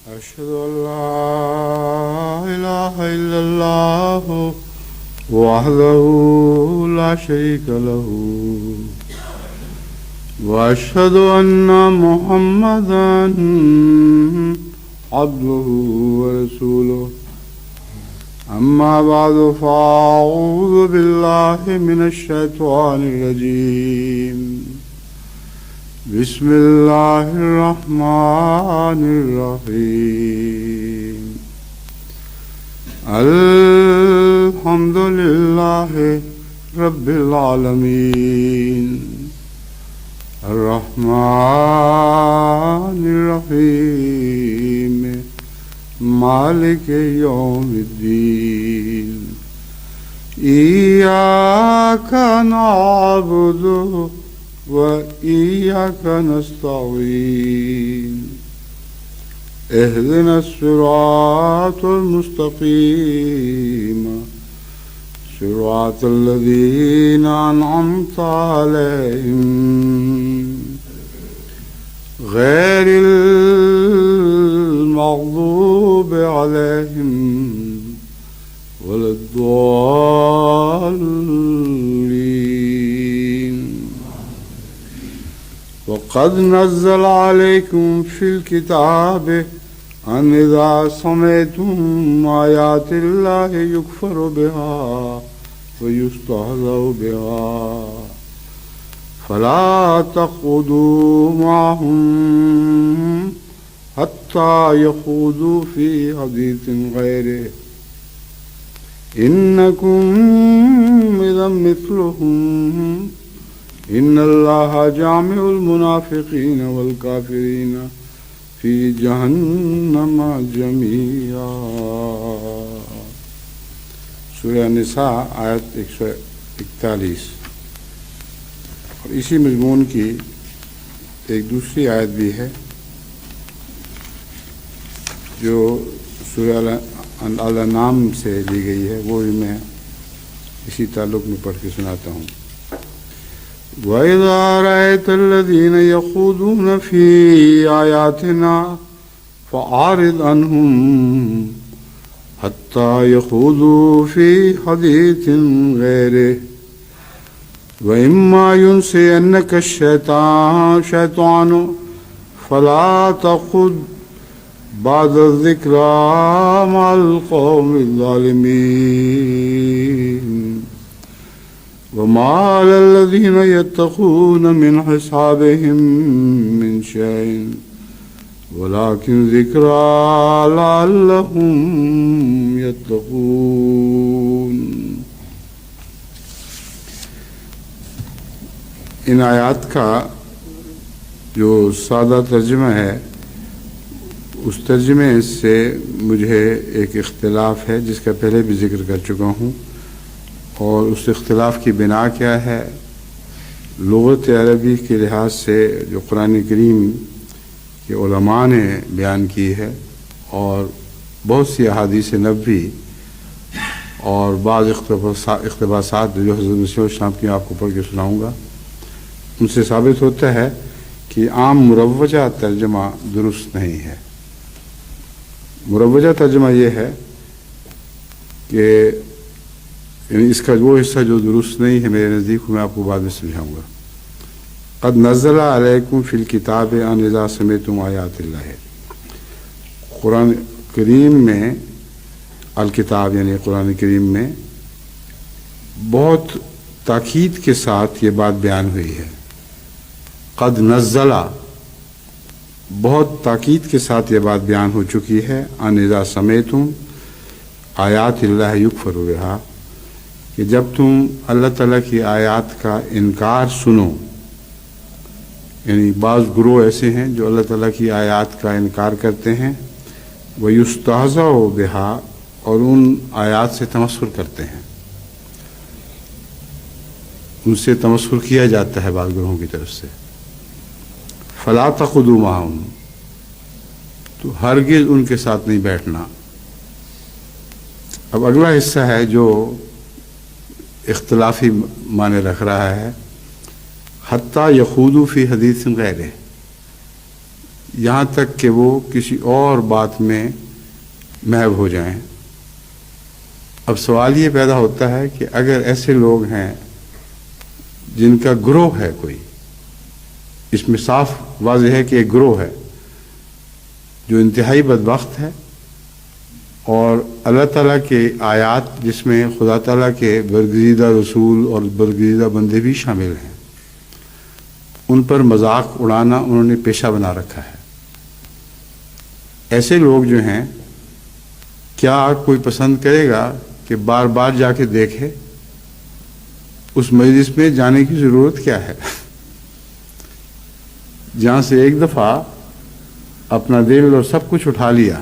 أشهد أن لا إله إلا الله وحده لا شريك له وأشهد أن محمدا عبده ورسوله أما بعد فأعوذ بالله من الشيطان الرجيم بسم الله الرحمن الرحيم الحمد لله رب العالمين الرحمن الرحيم مالك يوم الدين إياك نعبد وإياك نستعين اهدنا الصراط المستقيم صراط الذين أنعمت عليهم غير المغضوب عليهم ولا الضالين وقد نزل عليكم في الكتاب أن إذا سمعتم آيات الله يكفر بها ويستهزأ بها فلا تقعدوا معهم حتى يخوضوا في حديث غيره إنكم إذا مثلهم إن الله جامع المنافقين والكافرين في جہنم جميعا. سورہ نساء آیت 141. اور اسی مضمون کی ایک دوسری آیت بھی ہے جو سورہ الانعام سے لی گئی ہے، وہ بھی میں اسی تعلق میں پڑھ کے سناتا ہوں. وَإِذَا رَأَيْتَ الَّذِينَ يَخُوضُونَ فِي آيَاتِنَا فَأَعْرِضْ عَنْهُمْ حَتَّى يَخُوضُوا فِي حَدِيثٍ غَيْرِهِ وَإِمَّا يُنْسِيَنَّكَ الشَّيْطَانُ فَلَا تَقْعُدْ بَعْدَ الذِّكْرَىٰ مَعَ الْقَوْمِ الظَّالِمِينَ. وما على الذين يتقون من حسابهم من شيء ولكن ذكرى لعلهم يتقون. ان آیات کا جو سادہ ترجمہ ہے، اس ترجمے سے مجھے ایک اختلاف ہے جس کا پہلے بھی ذکر کر چکا ہوں، اور اس اختلاف کی بنا کیا ہے؟ لغت عربی کے لحاظ سے جو قرآن کریم کے علماء نے بیان کی ہے، اور بہت سی احادیث نبوی اور بعض اقتباسات جو حضرت مسیح السلام کی آپ کو پڑھ کے سناؤں گا، ان سے ثابت ہوتا ہے کہ عام مروجہ ترجمہ درست نہیں ہے. مروجہ ترجمہ یہ ہے کہ یعنی اس کا وہ حصہ جو درست نہیں ہے میرے نزدیک، میں آپ کو بعد میں سمجھاؤں گا. قد نزل علیکم فی الکتاب ان اذا سمعتم آیات اللہ. قرآن کریم میں الکتاب یعنی قرآن کریم میں بہت تاکید کے ساتھ یہ بات بیان ہوئی ہے. قد نزل، بہت تاکید کے ساتھ یہ بات بیان ہو چکی ہے. ان اذا سمعتم آیات اللہ یکفر بہا، کہ جب تم اللہ تعالیٰ کی آیات کا انکار سنو، یعنی بعض گروہ ایسے ہیں جو اللہ تعالیٰ کی آیات کا انکار کرتے ہیں، وَيُسْتَهْزَأُ بِهَا، اور ان آیات سے تمسخر کرتے ہیں، ان سے تمسخر کیا جاتا ہے بعض گروہوں کی طرف سے. فَلَا تَقْعُدُوا مَعَهُمْ، تو ہرگز ان کے ساتھ نہیں بیٹھنا. اب اگلا حصہ ہے جو اختلافی معنی رکھ رہا ہے، حتیٰ یخوضوا فی حدیث غیرہ، یہاں تک کہ وہ کسی اور بات میں محو ہو جائیں۔ اب سوال یہ پیدا ہوتا ہے کہ اگر ایسے لوگ ہیں جن کا گروہ ہے کوئی، اس میں صاف واضح ہے کہ ایک گروہ ہے جو انتہائی بدبخت ہے، اور اللہ تعالیٰ کے آیات جس میں خدا تعالیٰ کے برگزیدہ رسول اور برگزیدہ بندے بھی شامل ہیں، ان پر مذاق اڑانا انہوں نے پیشہ بنا رکھا ہے۔ ایسے لوگ جو ہیں، کیا کوئی پسند کرے گا کہ بار بار جا کے دیکھے؟ اس مجلس میں جانے کی ضرورت کیا ہے؟ جہاں سے ایک دفعہ اپنا دل اور سب کچھ اٹھا لیا،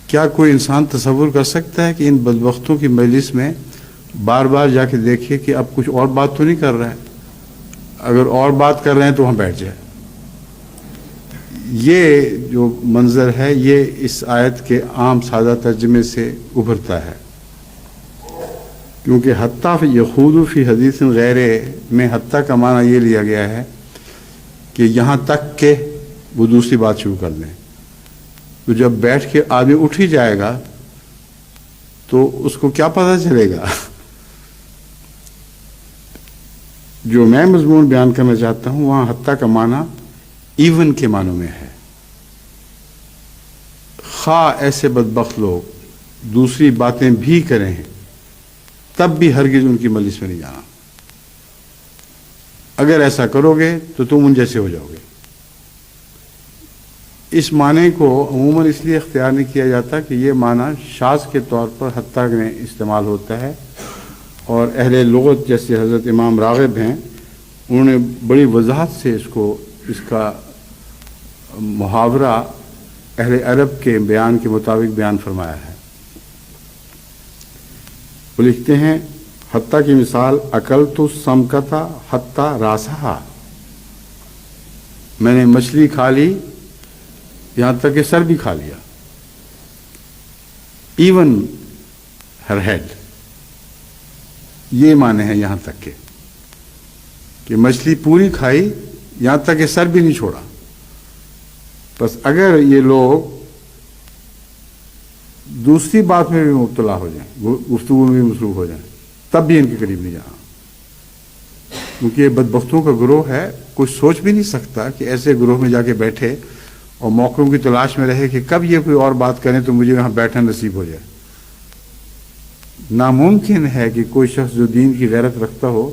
کیا کوئی انسان تصور کر سکتا ہے کہ ان بدبختوں کی مجلس میں بار بار جا کے دیکھے کہ اب کچھ اور بات تو نہیں کر رہا ہے؟ اگر اور بات کر رہے ہیں تو وہاں بیٹھ جائے۔ یہ جو منظر ہے یہ اس آیت کے عام سادہ ترجمے سے ابھرتا ہے، کیونکہ حتیٰ یخوض فی حدیث غیر میں حتیٰ کا معنی یہ لیا گیا ہے کہ یہاں تک کہ وہ دوسری بات شروع کر دیں۔ تو جب بیٹھ کے آدمی اٹھ ہی جائے گا تو اس کو کیا پتہ چلے گا؟ جو میں مضمون بیان کرنا چاہتا ہوں وہاں حتیٰ کا معنی ایون کے معنوں میں ہے۔ خواہ ایسے بدبخت لوگ دوسری باتیں بھی کریں تب بھی ہرگز ان کی مجلس میں نہیں جانا۔ اگر ایسا کرو گے تو تم ان جیسے ہو جاؤ گے۔ اس معنی کو عموماً اس لیے اختیار نہیں کیا جاتا کہ یہ معنی شاذ کے طور پر حتیٰ میں استعمال ہوتا ہے، اور اہل لغت جیسے حضرت امام راغب ہیں انہوں نے بڑی وضاحت سے اس کا محاورہ اہل عرب کے بیان کے مطابق بیان فرمایا ہے۔ وہ لکھتے ہیں حتیٰ کی مثال اکلت السمکۃ حتیٰ راسہا، میں نے مچھلی کھا لی یہاں تک کہ سر بھی کھا لیا۔ ایون ہر ہیڈ، یہ معنی ہے یہاں تک کہ مچھلی پوری کھائی یہاں تک کہ سر بھی نہیں چھوڑا۔ بس اگر یہ لوگ دوسری بات میں بھی مبتلا ہو جائیں، گفتگو میں بھی مصروف ہو جائیں، تب بھی ان کے قریب نہیں جانا، کیونکہ یہ بدبختوں کا گروہ ہے۔ کوئی سوچ بھی نہیں سکتا کہ ایسے گروہ میں جا کے بیٹھے اور موقعوں کی تلاش میں رہے کہ کب یہ کوئی اور بات کریں تو مجھے وہاں بیٹھنا نصیب ہو جائے۔ ناممکن ہے کہ کوئی شخص جو دین کی غیرت رکھتا ہو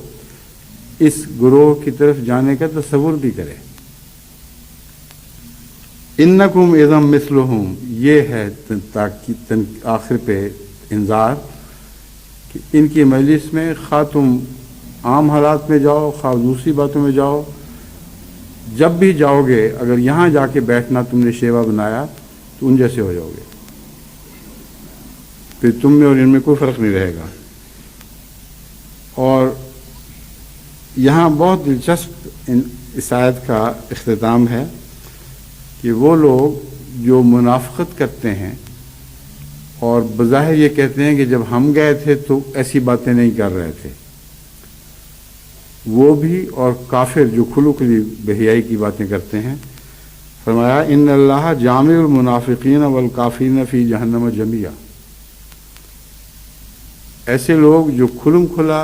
اس گروہ کی طرف جانے کا تصور بھی کرے۔ انکم اذا مثلہم، یہ ہے آخر پہ انذار کہ ان کی مجلس میں خواہ تم عام حالات میں جاؤ خواہ دوسری باتوں میں جاؤ، جب بھی جاؤ گے اگر یہاں جا کے بیٹھنا تم نے شیوا بنایا تو ان جیسے ہو جاؤ گے، پھر تم میں اور ان میں کوئی فرق نہیں رہے گا۔ اور یہاں بہت دلچسپ اس آیت کا اختتام ہے کہ وہ لوگ جو منافقت کرتے ہیں اور بظاہر یہ کہتے ہیں کہ جب ہم گئے تھے تو ایسی باتیں نہیں کر رہے تھے، وہ بھی، اور کافر جو کھلو کھلی بے حیائی کی باتیں کرتے ہیں، فرمایا ان اللہ جامع المنافقین والکافرین فی جہنم جمیعا۔ ایسے لوگ جو کھلم کھلا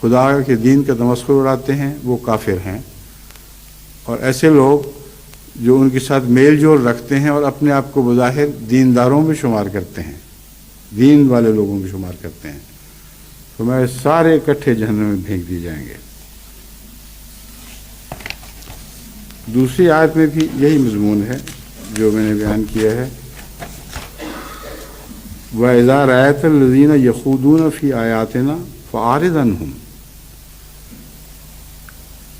خدا کے دین کا تمسخر اڑاتے ہیں وہ کافر ہیں، اور ایسے لوگ جو ان کے ساتھ میل جول رکھتے ہیں اور اپنے آپ کو بظاہر دینداروں میں شمار کرتے ہیں، دین والے لوگوں میں شمار کرتے ہیں، تو میں سارے اکٹھے جہنم میں پھینک دیے جائیں گے۔ دوسری آیت میں بھی یہی مضمون ہے جو میں نے بیان کیا ہے، وَإِذَا رَأَيْتَ الَّذِينَ يَخُوضُونَ فِي آيَاتِنَا فَأَعْرِضْ عَنْهُمْ،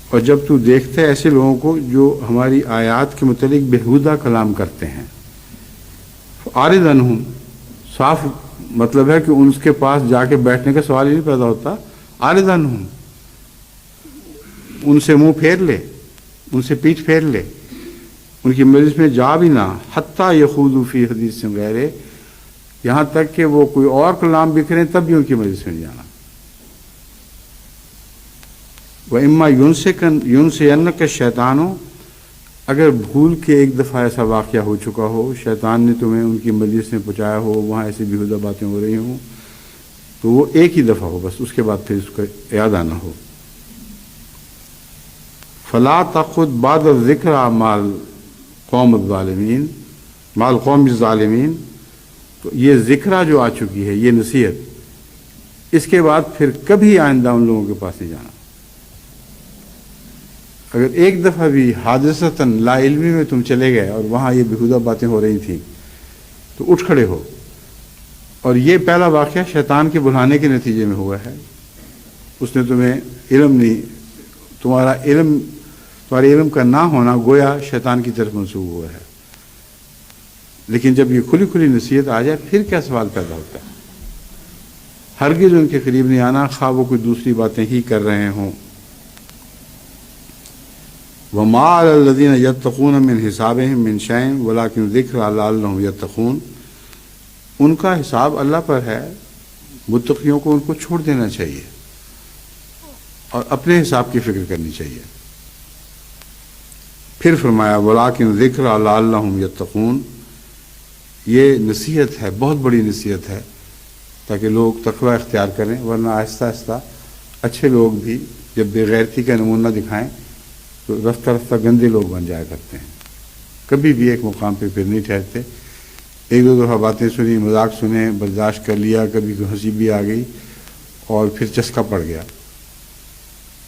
اور جب تو دیکھتا ہے ایسے لوگوں کو جو ہماری آیات کے متعلق بےہودہ کلام کرتے ہیں، فَأَعْرِضْ عَنْهُمْ، صاف مطلب ہے کہ ان کے پاس جا کے بیٹھنے کا سوال ہی نہیں پیدا ہوتا۔ عارض عنہم، ان سے منہ پھیر لے، ان سے پیٹھ پھیر لے، ان کی مجلس میں جا بھی نہ، حتیٰ یخوضوا فی حدیث غیرہ، یہاں تک کہ وہ کوئی اور کلام بکھریں تب بھی ان کی مجلس میں نہیں جانا۔ وَإِمَّا يُنْسِيَنَّكَ الشَّيْطَانُ، اگر بھول کے ایک دفعہ ایسا واقعہ ہو چکا ہو، شیطان نے تمہیں ان کی مجلس میں پہنچایا ہو، وہاں ایسی بیہودہ باتیں ہو رہی ہوں، تو وہ ایک ہی دفعہ ہو بس، اس کے بعد پھر اس کا اعادہ نہ ہو۔ فلا تخذ بعد الذکر مال قوم الظالمین، مال قوم الظالمین، تو یہ ذکرہ جو آ چکی ہے، یہ نصیحت، اس کے بعد پھر کبھی آئندہ ان لوگوں کے پاس نہیں جانا۔ اگر ایک دفعہ بھی حادثتاً لا علمی میں تم چلے گئے اور وہاں یہ بیہودہ باتیں ہو رہی تھیں تو اٹھ کھڑے ہو۔ اور یہ پہلا واقعہ شیطان کے بلانے کے نتیجے میں ہوا ہے، اس نے تمہیں علم نہیں، تمہارے علم کا نہ ہونا گویا شیطان کی طرف منسوب ہوا ہے۔ لیکن جب یہ کھلی کھلی نصیحت آ جائے پھر کیا سوال پیدا ہوتا ہے؟ ہرگز ان کے قریب نہیں آنا، خواہ وہ کوئی دوسری باتیں ہی کر رہے ہوں۔ وَمَا عَلَى الَّذِينَ يَتَّقُونَ مِنْ حِسَابِهِمْ مِنْ شَيْءٍ وَلَكِنْ ذِكْرَىٰ لَعَلَّهُمْ يَتَّقُونَ، ان کا حساب اللہ پر ہے، متقیوں کو ان کو چھوڑ دینا چاہیے اور اپنے حساب کی فکر کرنی چاہیے۔ پھر فرمایا وَلَكِنْ ذِكْرَىٰ لَعَلَّهُمْ يَتَّقُونَ، یہ نصیحت ہے، بہت بڑی نصیحت ہے تاکہ لوگ تقوی اختیار کریں، ورنہ آہستہ آہستہ اچھے لوگ بھی جب بے غیرتی کا نمونہ دکھائیں تو رفتہ رفتہ گندے لوگ بن جایا کرتے ہیں، کبھی بھی ایک مقام پہ پھر نہیں ٹھہرتے۔ ایک دو دفعہ باتیں سنی، مذاق سنے، برداشت کر لیا، کبھی کوئی ہنسی بھی آ گئی اور پھر چسکا پڑ گیا،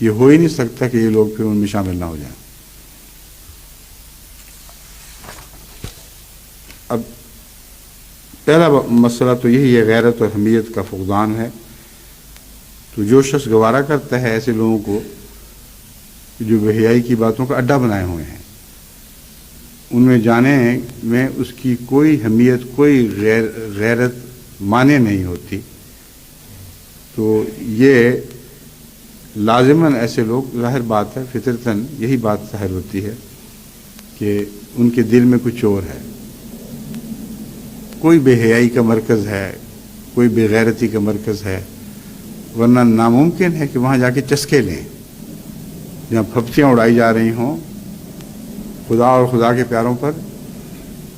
یہ ہو ہی نہیں سکتا کہ یہ لوگ پھر ان میں شامل نہ ہو جائیں۔ اب پہلا مسئلہ تو یہی ہے، غیرت اور حمیت کا فقدان ہے۔ تو جو شخص گوارا کرتا ہے ایسے لوگوں کو جو بے حیائی کی باتوں کا اڈا بنائے ہوئے ہیں، ان میں جانے میں اس کی کوئی حمیت، کوئی غیرت مانے نہیں ہوتی، تو یہ لازماً ایسے لوگ، ظاہر بات ہے فطرتاً یہی بات ظاہر ہوتی ہے کہ ان کے دل میں کچھ اور ہے، کوئی بے حیائی کا مرکز ہے، کوئی بے غیرتی کا مرکز ہے، ورنہ ناممکن ہے کہ وہاں جا کے چسکے لیں، جہاں پھپتیاں اڑائی جا رہی ہوں خدا اور خدا کے پیاروں پر،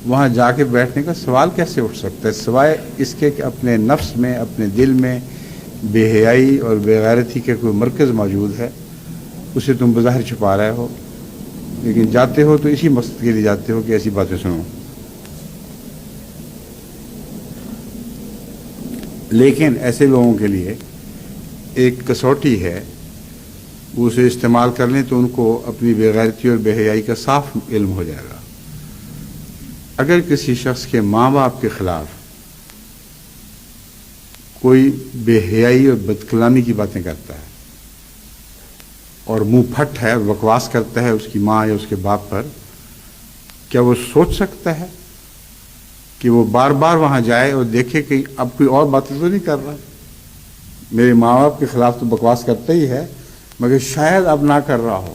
وہاں جا کے بیٹھنے کا سوال کیسے اٹھ سکتا ہے، سوائے اس کے کہ اپنے نفس میں، اپنے دل میں بے حیائی اور بے غیرتی کا کوئی مرکز موجود ہے، اسے تم بظاہر چھپا رہے ہو، لیکن جاتے ہو تو اسی مقصد کے لیے جاتے ہو کہ ایسی باتیں سنو۔ لیکن ایسے لوگوں کے لیے ایک کسوٹی ہے، وہ اسے استعمال کر لیں تو ان کو اپنی بے غیرتی اور بے حیائی کا صاف علم ہو جائے گا۔ اگر کسی شخص کے ماں باپ کے خلاف کوئی بے حیائی اور بدکلامی کی باتیں کرتا ہے اور منہ پھٹ ہے، بکواس کرتا ہے اس کی ماں یا اس کے باپ پر، کیا وہ سوچ سکتا ہے کہ وہ بار بار وہاں جائے اور دیکھے کہ اب کوئی اور باتیں تو نہیں کر رہا، میرے ماں باپ کے خلاف تو بکواس کرتا ہی ہے مگر شاید اب نہ کر رہا ہو؟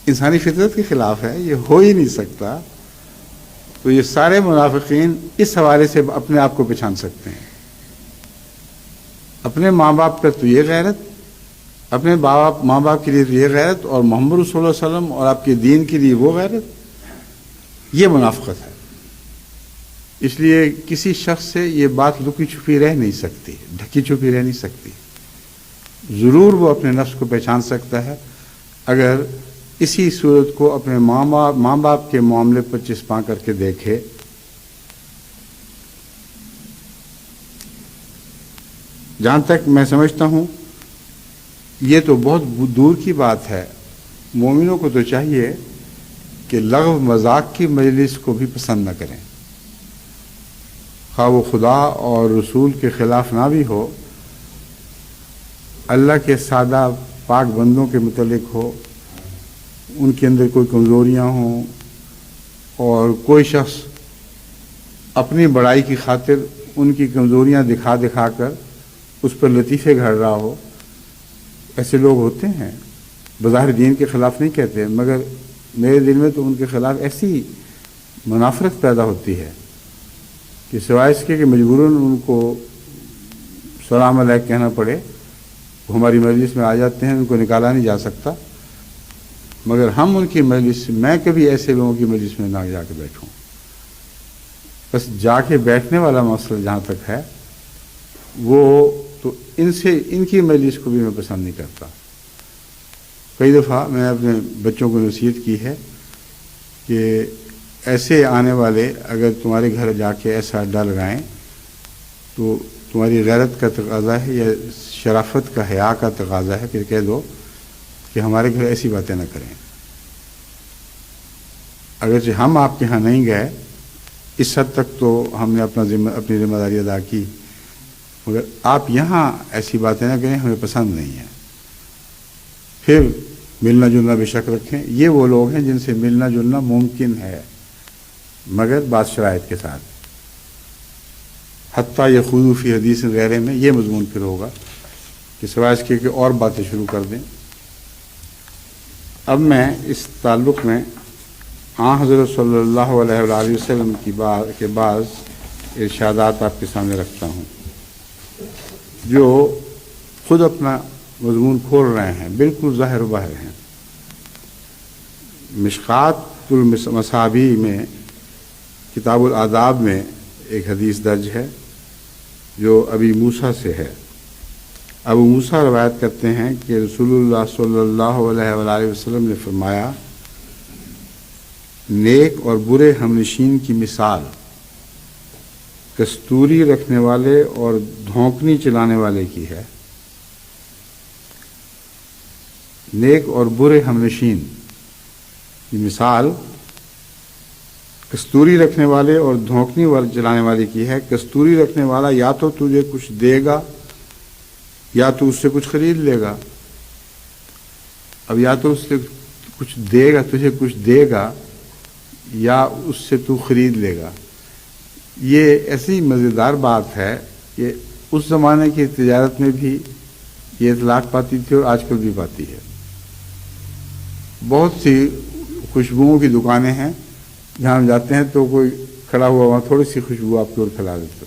انسانی فطرت کے خلاف ہے، یہ ہو ہی نہیں سکتا۔ تو یہ سارے منافقین اس حوالے سے اپنے آپ کو پہچان سکتے ہیں، اپنے ماں باپ پر تو یہ غیرت، اپنے ماں باپ کے لیے تو یہ غیرت، اور محمد رسول اللہ علیہ وسلم اور آپ کے دین کے لیے وہ غیرت، یہ منافقت ہے۔ اس لیے کسی شخص سے یہ بات لکی چھپی رہ نہیں سکتی، ڈھکی چھپی رہ نہیں سکتی۔ ضرور وہ اپنے نفس کو پہچان سکتا ہے اگر اسی صورت کو اپنے ماں باپ کے معاملے پر چسپاں کر کے دیکھے۔ جہاں تک میں سمجھتا ہوں یہ تو بہت دور کی بات ہے، مومنوں کو تو چاہیے کہ لغو مذاق کی مجلس کو بھی پسند نہ کریں، خواہ وہ خدا اور رسول کے خلاف نہ بھی ہو، اللہ کے سادہ پاک بندوں کے متعلق ہو، ان کے اندر کوئی کمزوریاں ہوں اور کوئی شخص اپنی بڑائی کی خاطر ان کی کمزوریاں دکھا دکھا کر اس پر لطیفے گھڑ رہا ہو۔ ایسے لوگ ہوتے ہیں، بظاہر دین کے خلاف نہیں کہتے مگر میرے دل میں تو ان کے خلاف ایسی منافرت پیدا ہوتی ہے کہ سوائے اس کے کہ مجبوراً ان کو سلام علیکم کہنا پڑے، وہ ہماری مجلس میں آ جاتے ہیں، ان کو نکالا نہیں جا سکتا، مگر ہم ان کی مجلس، میں کبھی ایسے لوگوں کی مجلس میں نہ جا کے بیٹھوں. بس جا کے بیٹھنے والا مسئلہ جہاں تک ہے وہ تو ان کی مجلس کو بھی میں پسند نہیں کرتا. کئی دفعہ میں اپنے بچوں کو نصیحت کی ہے کہ ایسے آنے والے اگر تمہارے گھر جا کے ایسا اڈا لگائیں تو تمہاری غیرت کا تقاضا ہے یا شرافت کا حیا کا تقاضا ہے کہ کہہ دو کہ ہمارے گھر ایسی باتیں نہ کریں. اگرچہ ہم آپ کے ہاں نہیں گئے، اس حد تک تو ہم نے اپنی ذمہ داری ادا کی، مگر آپ یہاں ایسی باتیں نہ کریں، ہمیں پسند نہیں ہے. پھر ملنا جلنا بے شک رکھیں. یہ وہ لوگ ہیں جن سے ملنا جلنا ممکن ہے مگر بعض شرائط کے ساتھ. حتیٰ یخوضوا فی حدیث غیرہ میں یہ مضمون پھر ہوگا کہ سوائے اس کے کہ اور باتیں شروع کر دیں. اب میں اس تعلق میں حضرت صلی اللہ علیہ وآلہ وسلم کے بعض ارشادات آپ کے سامنے رکھتا ہوں جو خود اپنا مضمون کھول رہے ہیں، بالکل ظاہر و باہر ہیں. مشکات المصابیح میں کتاب الآداب میں ایک حدیث درج ہے جو ابی موسیٰ سے ہے. ابو موسیٰ روایت کرتے ہیں کہ رسول اللہ صلی اللہ علیہ وآلہ وسلم نے فرمایا، نیک اور برے ہمنشین کی مثال کستوری رکھنے والے اور دھونکنی چلانے والے کی ہے. نیک اور برے ہمنشین کی مثال کستوری رکھنے والے اور دھونکنی چلانے والے کی ہے. کستوری رکھنے والا یا تو تجھے کچھ دے گا یا تو اس سے کچھ خرید لے گا. اب یا تو اس سے کچھ دے گا، تجھے کچھ دے گا، یا اس سے تو خرید لے گا. یہ ایسی مزیدار بات ہے کہ اس زمانے کی تجارت میں بھی یہ اطلاق پاتی تھی اور آج کل بھی پاتی ہے. بہت سی خوشبوؤں کی دکانیں ہیں جہاں ہم جاتے ہیں تو کوئی کھڑا ہوا وہاں تھوڑی سی خوشبو آپ کی اور کھلا دیتا.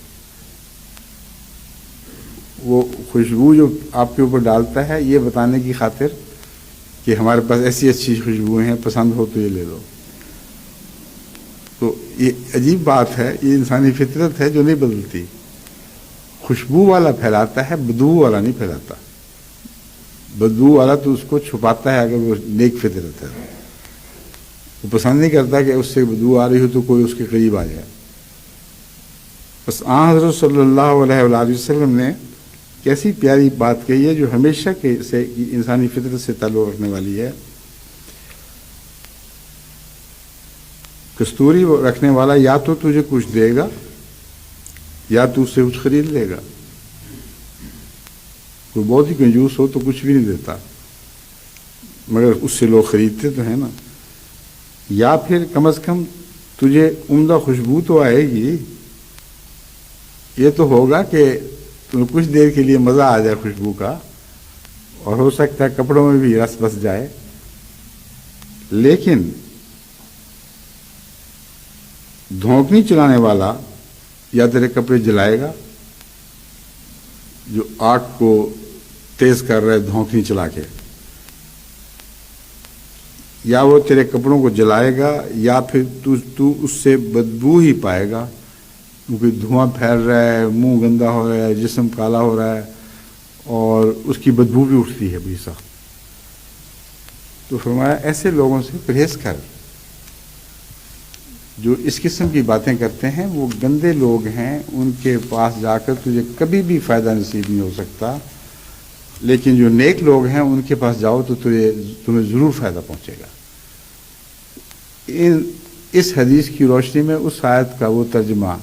وہ خوشبو جو آپ کے اوپر ڈالتا ہے یہ بتانے کی خاطر کہ ہمارے پاس ایسی اچھی خوشبوئیں ہیں، پسند ہو تو یہ لے لو. تو یہ عجیب بات ہے، یہ انسانی فطرت ہے جو نہیں بدلتی. خوشبو والا پھیلاتا ہے، بدبو والا نہیں پھیلاتا. بدبو والا تو اس کو چھپاتا ہے اگر وہ نیک فطرت ہے. وہ پسند نہیں کرتا کہ اس سے بدبو آ رہی ہو تو کوئی اس کے قریب آ جائے. بس حضرت صلی اللہ علیہ وآلہ وسلم نے کیسی پیاری بات کہی ہے جو ہمیشہ سے انسانی فطرت سے تعلق رکھنے والی ہے. کستوری رکھنے والا یا تو تجھے کچھ دے گا یا تو اس سے کچھ خرید لے گا. کوئی بہت ہی کنجوس ہو تو کچھ بھی نہیں دیتا مگر اس سے لوگ خریدتے تو ہیں نا. یا پھر کم از کم تجھے عمدہ خوشبو تو آئے گی. یہ تو ہوگا کہ تمہیں کچھ دیر کے لیے مزہ آ جائے خوشبو کا، اور ہو سکتا ہے کپڑوں میں بھی رس بس جائے. لیکن دھونکنی چلانے والا یا تیرے کپڑے جلائے گا، جو آگ کو تیز کر رہا ہے دھونکنی چلا کے، یا وہ تیرے کپڑوں کو جلائے گا، یا پھر تو اس سے بدبو ہی پائے گا کیونکہ دھواں پھیل رہا ہے، منہ گندا ہو رہا ہے، جسم کالا ہو رہا ہے اور اس کی بدبو بھی اٹھتی ہے بڑی سخت. تو فرمایا ایسے لوگوں سے پرہیز کر. جو اس قسم کی باتیں کرتے ہیں وہ گندے لوگ ہیں، ان کے پاس جا کر تجھے کبھی بھی فائدہ نصیب نہیں ہو سکتا. لیکن جو نیک لوگ ہیں ان کے پاس جاؤ تو تمہیں ضرور فائدہ پہنچے گا. اس حدیث کی روشنی میں اس آیت کا وہ ترجمہ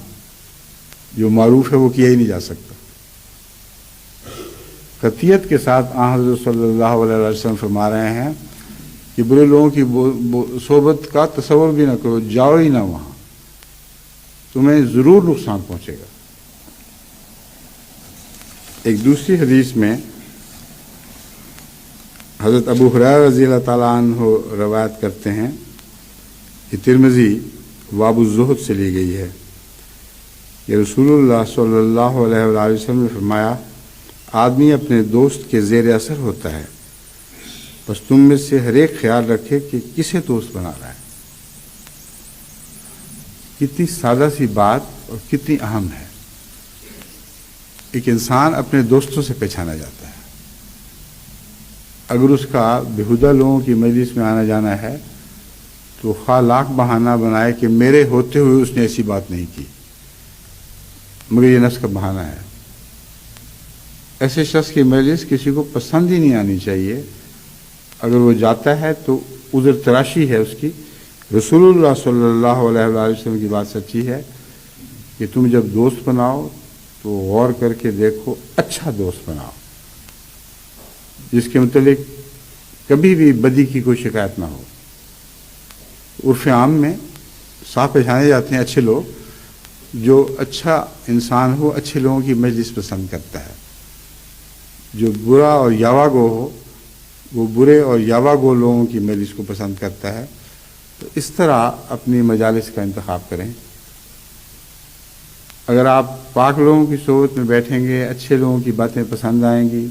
جو معروف ہے وہ کیا ہی نہیں جا سکتا. قطعیت کے ساتھ حضرت صلی اللہ علیہ وسلم فرما رہے ہیں کہ برے لوگوں کی صحبت کا تصور بھی نہ کرو، جاؤ ہی نہ وہاں، تمہیں ضرور نقصان پہنچے گا. ایک دوسری حدیث میں حضرت ابو ہریرہ رضی اللہ تعالیٰ عنہ روایت کرتے ہیں، یہ ترمذی باب الزہد سے لی گئی ہے، کہ رسول اللہ صلی اللہ علیہ وآلہ وسلم نے فرمایا، آدمی اپنے دوست کے زیر اثر ہوتا ہے بس تم میں سے ہر ایک خیال رکھے کہ کسے دوست بنا رہا ہے۔ کتنی سادہ سی بات اور کتنی اہم ہے۔ ایک انسان اپنے دوستوں سے پہچانا جاتا ہے۔ اگر اس کا بےہودہ لوگوں کی مجلس میں آنا جانا ہے تو خواہ لاکھ بہانہ بنائے کہ میرے ہوتے ہوئے اس نے ایسی بات نہیں کی، مگر یہ نفس کا بہانہ ہے۔ ایسے شخص کی مجلس کسی کو پسند ہی نہیں آنی چاہیے۔ اگر وہ جاتا ہے تو عذر تراشی ہے اس کی۔ رسول اللہ صلی اللہ علیہ وآلہ وسلم کی بات سچی ہے کہ تم جب دوست بناؤ تو غور کر کے دیکھو، اچھا دوست بناؤ جس کے متعلق کبھی بھی بدی کی کوئی شکایت نہ ہو۔ عرف عام میں صاف پہچانے جاتے ہیں اچھے لوگ، جو اچھا انسان ہو اچھے لوگوں کی مجلس پسند کرتا ہے۔ جو برا اور یاوا گو ہو وہ برے اور یاوا گو لوگوں کی مجلس کو پسند کرتا ہے۔ تو اس طرح اپنی مجالس کا انتخاب کریں۔ اگر آپ پاک لوگوں کی صحبت میں بیٹھیں گے، اچھے لوگوں کی باتیں پسند آئیں گی،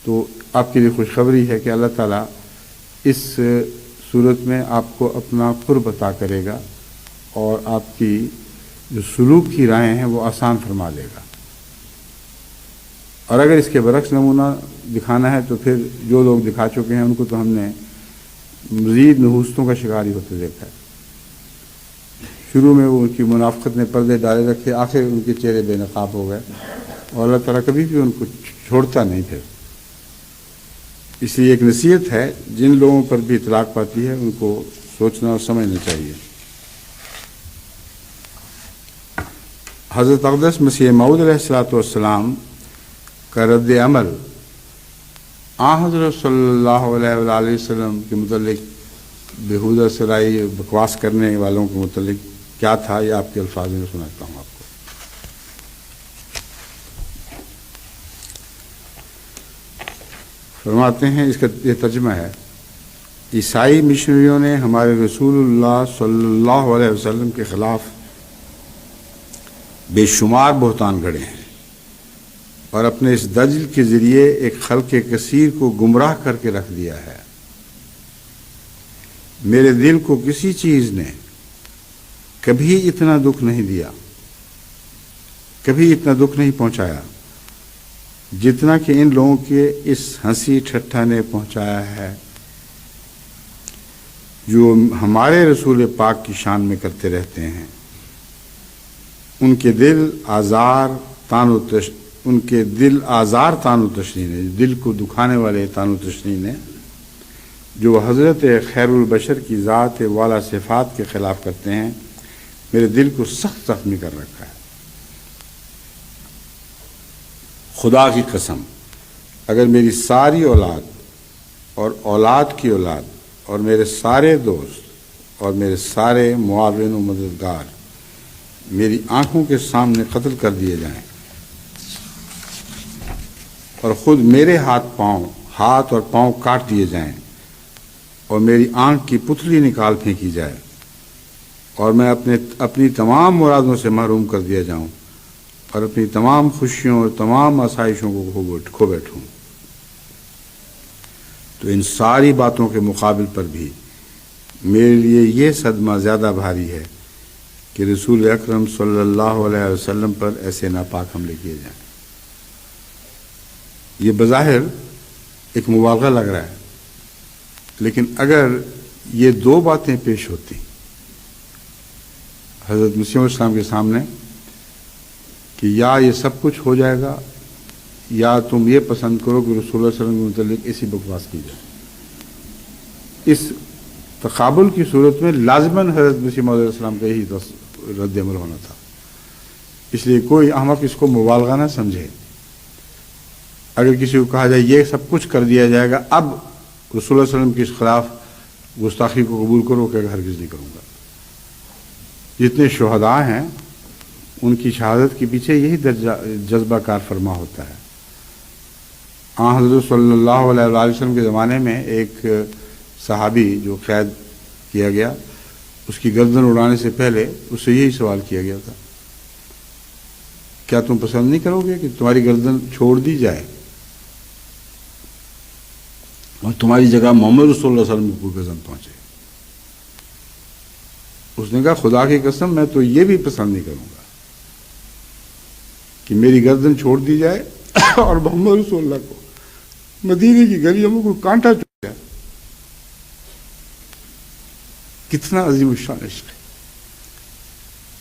تو آپ کے لیے خوشخبری ہے کہ اللہ تعالیٰ اس صورت میں آپ کو اپنا قرب عطا کرے گا اور آپ کی جو سلوک کی راہیں ہیں وہ آسان فرما دے گا۔ اور اگر اس کے برعکس نمونہ دکھانا ہے تو پھر جو لوگ دکھا چکے ہیں ان کو تو ہم نے مزید نحوستوں کا شکار ہی ہوتے دیکھا ہے۔ شروع میں وہ ان کی منافقت نے پردے ڈالے رکھے، آخر ان کے چہرے بے نقاب ہو گئے، اور اللہ تعالیٰ کبھی بھی ان کو چھوڑتا نہیں پھر۔ اس لیے ایک نصیحت ہے، جن لوگوں پر بھی اطلاق پاتی ہے ان کو سوچنا اور سمجھنا چاہیے۔ حضرت اقدس مسیح موعود علیہ السلام کا رد عمل حضرت صلی اللہ علیہ وآلہ وسلم کے متعلق بےہودہ سرائی بکواس کرنے والوں کے متعلق کیا تھا، یہ آپ کے الفاظ میں سناتا ہوں آپ کو۔ فرماتے ہیں، اس کا یہ ترجمہ ہے، عیسائی مشنریوں نے ہمارے رسول اللہ صلی اللہ علیہ وسلم کے خلاف بے شمار بہتان گھڑے ہیں اور اپنے اس دجل کے ذریعے ایک خلق کثیر کو گمراہ کر کے رکھ دیا ہے۔ میرے دل کو کسی چیز نے کبھی اتنا دکھ نہیں دیا، کبھی اتنا دکھ نہیں پہنچایا جتنا کہ ان لوگوں کے اس ہنسی ٹھٹھا نے پہنچایا ہے جو ہمارے رسول پاک کی شان میں کرتے رہتے ہیں۔ ان کے دل آزار تان و تشنی نے، دل کو دکھانے والے تان و تشنی نے، جو حضرت خیر البشر کی ذات والا صفات کے خلاف کرتے ہیں، میرے دل کو سخت زخمی کر رکھا ہے۔ خدا کی قسم، اگر میری ساری اولاد اور اولاد کی اولاد اور میرے سارے دوست اور میرے سارے معاون و مددگار میری آنکھوں کے سامنے قتل کر دیے جائیں اور خود میرے ہاتھ اور پاؤں کاٹ دیے جائیں اور میری آنکھ کی پتلی نکال پھینکی جائے اور میں اپنی تمام مرادوں سے محروم کر دیا جاؤں اور اپنی تمام خوشیوں اور تمام آسائشوں کو کھو بیٹھوں، تو ان ساری باتوں کے مقابل پر بھی میرے لیے یہ صدمہ زیادہ بھاری ہے کہ رسول اکرم صلی اللہ علیہ وسلم پر ایسے ناپاک حملے کیے جائیں۔ یہ بظاہر ایک مبالغہ لگ رہا ہے، لیکن اگر یہ دو باتیں پیش ہوتی حضرت مسیح علیہ السلام کے سامنے کہ یا یہ سب کچھ ہو جائے گا یا تم یہ پسند کرو کہ رسول اللہ صلی اللہ علیہ وسلم کے متعلق ایسی بکواس کی جائے، اس تقابل کی صورت میں لازماً حضرت مسیح علیہ السلام کا یہی رد عمل ہونا تھا۔ اس لیے کوئی احمق اس کو مبالغہ نہ سمجھے۔ اگر کسی کو کہا جائے یہ سب کچھ کر دیا جائے گا، اب رسول اللہ صلی اللہ علیہ وسلم کے خلاف گستاخی کو قبول کرو کہ ہرگز نہیں کروں گا۔ جتنے شہداء ہیں ان کی شہادت کے پیچھے یہی جذبہ کار فرما ہوتا ہے۔ حضرت صلی اللہ علیہ وآلہ وسلم کے زمانے میں ایک صحابی جو قید کیا گیا، اس کی گردن اڑانے سے پہلے اس سے یہی سوال کیا گیا تھا، کیا تم پسند نہیں کرو گے کہ تمہاری گردن چھوڑ دی جائے؟ اور تمہاری جگہ محمد رسول اللہ صلی اللہ علیہ وسلم کو کوئی غضب پہنچے. اس نے کہا خدا کی قسم میں تو یہ بھی پسند نہیں کروں گا کہ میری گردن چھوڑ دی جائے اور محمد رسول اللہ کو مدینے کی گلیوں میں کوئی کانٹا چوب جائے. کتنا عظیم الشان عشق ہے،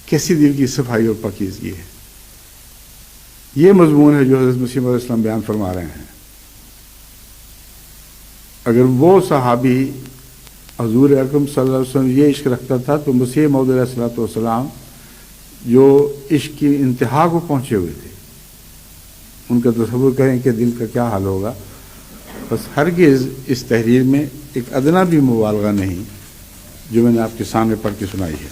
کیسی دل کی صفائی اور پاکیزگی ہے. یہ مضمون ہے جو حضرت مسیح علیہ السلام بیان فرما رہے ہیں. اگر وہ صحابی حضور اکرم صلی اللہ علیہ وسلم یہ عشق رکھتا تھا تو مسیح موعود علیہ الصلوۃ والسلام جو عشق کی انتہا کو پہنچے ہوئے تھے ان کا تصور کریں کہ دل کا کیا حال ہوگا. بس ہرگز اس تحریر میں ایک ادنا بھی مبالغہ نہیں جو میں نے آپ کے سامنے پڑھ کے سنائی ہے.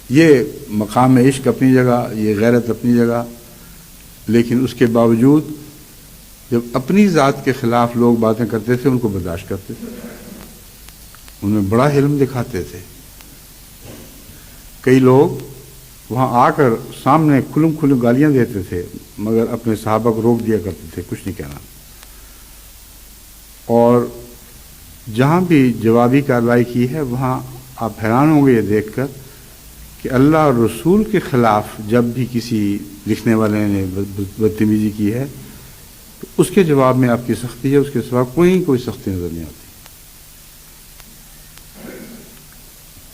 یہ مقام عشق اپنی جگہ، یہ غیرت اپنی جگہ، لیکن اس کے باوجود جب اپنی ذات کے خلاف لوگ باتیں کرتے تھے ان کو برداشت کرتے تھے، ان میں بڑا حلم دکھاتے تھے. کئی لوگ وہاں آ کر سامنے کھلم کھلم گالیاں دیتے تھے مگر اپنے صحابہ کو روک دیا کرتے تھے، کچھ نہیں کہنا. اور جہاں بھی جوابی کارروائی کی ہے وہاں آپ حیران ہوں گے یہ دیکھ کر کہ اللہ اور رسول کے خلاف جب بھی کسی لکھنے والے نے بدتمیزی کی ہے تو اس کے جواب میں آپ کی سختی ہے، اس کے سوا کوئی سختی نظر نہیں آتی.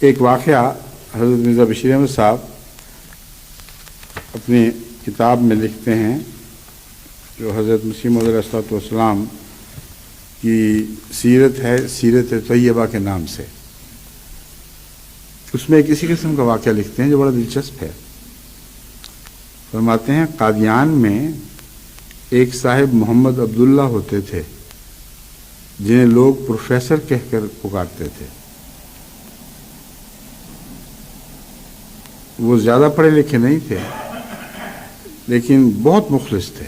ایک واقعہ حضرت مرزا بشیر احمد صاحب اپنی کتاب میں لکھتے ہیں جو حضرت مسیح موعود علیہ الصلوۃ والسلام کی سیرت ہے، سیرت طیبہ کے نام سے. اس میں کسی قسم کا واقعہ لکھتے ہیں جو بڑا دلچسپ ہے. فرماتے ہیں قادیان میں ایک صاحب محمد عبداللہ ہوتے تھے جنہیں لوگ پروفیسر کہہ کر پکارتے تھے. وہ زیادہ پڑھے لکھے نہیں تھے لیکن بہت مخلص تھے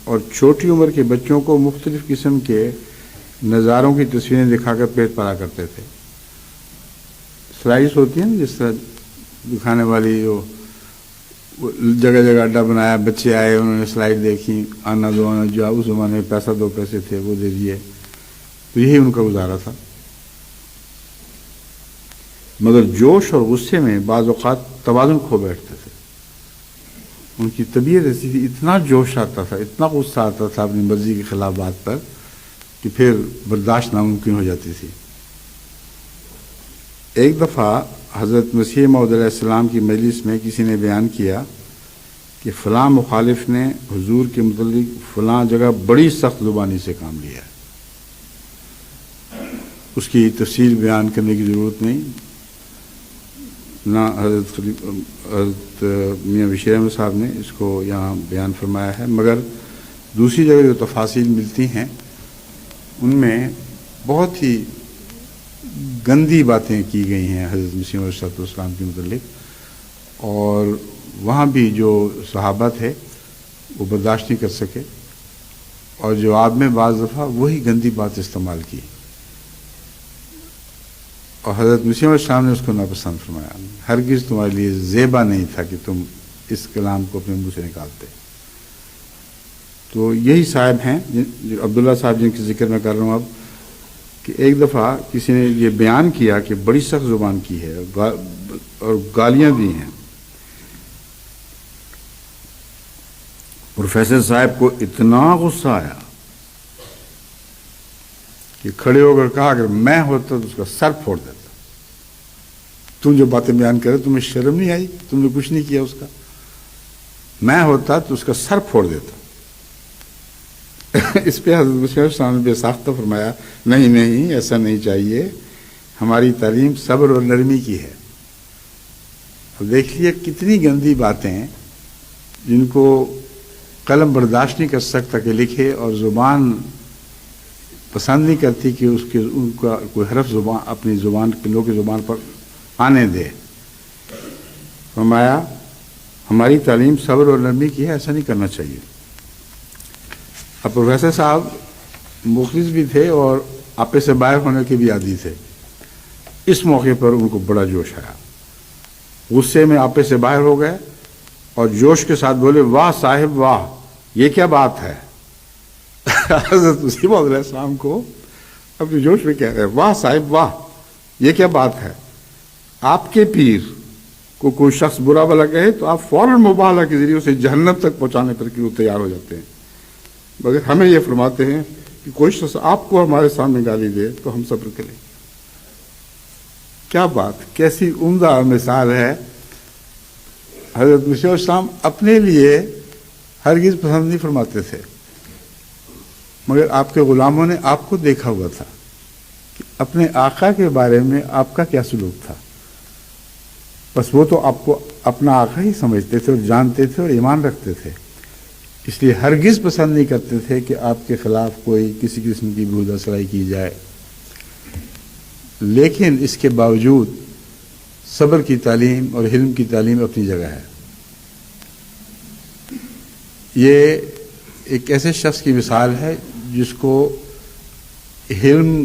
اور چھوٹی عمر کے بچوں کو مختلف قسم کے نظاروں کی تصویریں دکھا کر پیٹ پڑا کرتے تھے. سلائڈس ہوتی ہیں نا جس طرح دکھانے والی، جو جگہ جگہ اڈا بنایا، بچے آئے انہوں نے سلائڈ دیکھی، آنا دو آنا جو اس زمانے میں پیسہ دو پیسے تھے وہ دے دیے، تو یہی ان کا گزارا تھا. مگر جوش اور غصے میں بعض اوقات توازن کھو بیٹھتے تھے. ان کی طبیعت ایسی تھی، اتنا جوش آتا تھا، اتنا غصہ آتا تھا اپنی مرضی کے خلاف بات پر کہ پھر برداشت ناممکن ہو جاتی تھی. ایک دفعہ حضرت مسیح موعود علیہ السلام کی مجلس میں کسی نے بیان کیا کہ فلاں مخالف نے حضور کے متعلق فلاں جگہ بڑی سخت زبانی سے کام لیا ہے. اس کی تفصیل بیان کرنے کی ضرورت نہیں، نہ حضرت میاں بشیر احمد صاحب نے اس کو یہاں بیان فرمایا ہے، مگر دوسری جگہ جو تفاصیل ملتی ہیں ان میں بہت ہی گندی باتیں کی گئی ہیں حضرت مسیح علیہ السلام کے متعلق، اور وہاں بھی جو صحابہ تھے وہ برداشت نہیں کر سکے اور جواب میں بعض دفعہ وہی گندی بات استعمال کی، اور حضرت مسیح علیہ السلام نے اس کو ناپسند فرمایا. ہرگز تمہارے لیے زیبا نہیں تھا کہ تم اس کلام کو اپنے منہ سے نکالتے. تو یہی صاحب ہیں عبداللہ صاحب جن کی ذکر میں کر رہا ہوں اب، کہ ایک دفعہ کسی نے یہ بیان کیا کہ بڑی سخت زبان کی ہے اور گالیاں دی ہیں. پروفیسر صاحب کو اتنا غصہ آیا کہ کھڑے ہو کر کہا اگر میں ہوتا تو اس کا سر پھوڑ دیتا. تم جو باتیں بیان کرے تمہیں شرم نہیں آئی؟ تم نے کچھ نہیں کیا اس کا. میں ہوتا تو اس کا سر پھوڑ دیتا. اس پہ حضرت مسیح علیہ السلام نے بے ساختہ فرمایا نہیں ایسا نہیں چاہیے، ہماری تعلیم صبر اور نرمی کی ہے. دیکھ لیے کتنی گندی باتیں جن کو قلم برداشت نہیں کر سکتا کہ لکھے، اور زبان پسند نہیں کرتی کہ ان کا کوئی حرف زبان اپنی زبان کے لوگوں کی زبان پر آنے دے. فرمایا ہماری تعلیم صبر اور نرمی کی ہے، ایسا نہیں کرنا چاہیے. اب پروفیسر صاحب مخلص بھی تھے اور آپے سے باہر ہونے کے بھی عادی تھے. اس موقع پر ان کو بڑا جوش آیا، غصے میں آپے سے باہر ہو گئے اور جوش کے ساتھ بولے واہ صاحب واہ، یہ کیا بات ہے. حضرت مسیح موعود علیہ السلام کو اپنے جوش میں کہہ رہے ہیں واہ صاحب واہ، یہ کیا بات ہے. آپ کے پیر کو کوئی شخص برا بھلا کہے تو آپ فوراً مبالغہ کے ذریعے اسے جہنم تک پہنچانے پر وہ تیار ہو جاتے ہیں، مگر ہمیں یہ فرماتے ہیں کہ کوئی شخص آپ کو ہمارے سامنے گالی دے تو ہم صبر کریں. کیا بات، کیسی عمدہ مثال ہے. حضرت مسیح علیہ السلام اپنے لیے ہرگز پسند نہیں فرماتے تھے، مگر آپ کے غلاموں نے آپ کو دیکھا ہوا تھا کہ اپنے آقا کے بارے میں آپ کا کیا سلوک تھا. بس وہ تو آپ کو اپنا آقا ہی سمجھتے تھے اور جانتے تھے اور ایمان رکھتے تھے، اس لیے ہرگز پسند نہیں کرتے تھے کہ آپ کے خلاف کوئی کسی قسم کی بہودہ سرائی کی جائے. لیکن اس کے باوجود صبر کی تعلیم اور حلم کی تعلیم اپنی جگہ ہے. یہ ایک ایسے شخص کی مثال ہے جس کو حلم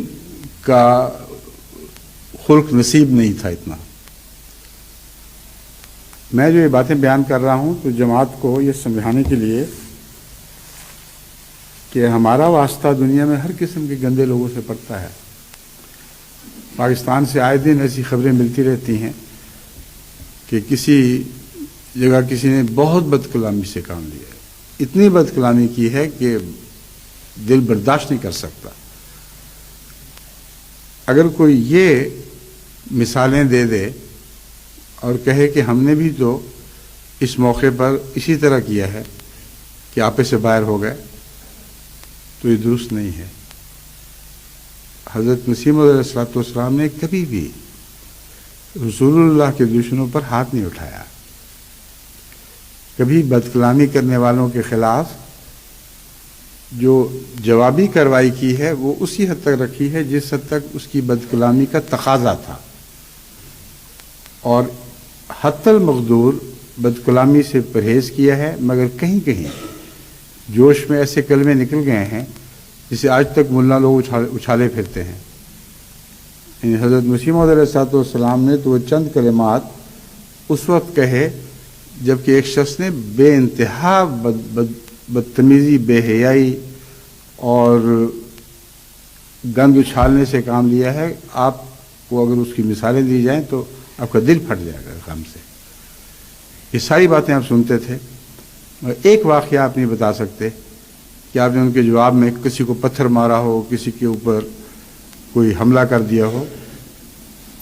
کا خلق نصیب نہیں تھا اتنا. میں جو یہ باتیں بیان کر رہا ہوں تو جماعت کو یہ سمجھانے کے لیے کہ ہمارا واسطہ دنیا میں ہر قسم کے گندے لوگوں سے پڑتا ہے. پاکستان سے آئے دن ایسی خبریں ملتی رہتی ہیں کہ کسی جگہ کسی نے بہت بد کلامی سے کام لیا ہے، اتنی بد کلامی کی ہے کہ دل برداشت نہیں کر سکتا. اگر کوئی یہ مثالیں دے دے اور کہے کہ ہم نے بھی تو اس موقع پر اسی طرح کیا ہے کہ آپے سے باہر ہو گئے، تو یہ درست نہیں ہے. حضرت مسیح موعود علیہ السلام نے کبھی بھی رسول اللہ کے دشمنوں پر ہاتھ نہیں اٹھایا، کبھی بد کلامی کرنے والوں کے خلاف جو جوابی کارروائی کی ہے وہ اسی حد تک رکھی ہے جس حد تک اس کی بد کلامی کا تقاضا تھا، اور حتی المقدور بد کلامی سے پرہیز کیا ہے. مگر کہیں کہیں جوش میں ایسے کلمے نکل گئے ہیں جسے آج تک ملا لوگ اچھالے پھرتے ہیں. یعنی حضرت مسیح موعود علیہ السلام نے تو وہ چند کلمات اس وقت کہے جبکہ ایک شخص نے بے انتہا بدتمیزی، بے حیائی اور گند اچھالنے سے کام لیا ہے. آپ کو اگر اس کی مثالیں دی جائیں تو آپ کا دل پھٹ جائے گا غم سے. یہ ساری باتیں آپ سنتے تھے، مگر ایک واقعہ آپ نہیں بتا سکتے کہ آپ نے ان کے جواب میں کسی کو پتھر مارا ہو، کسی کے اوپر کوئی حملہ کر دیا ہو.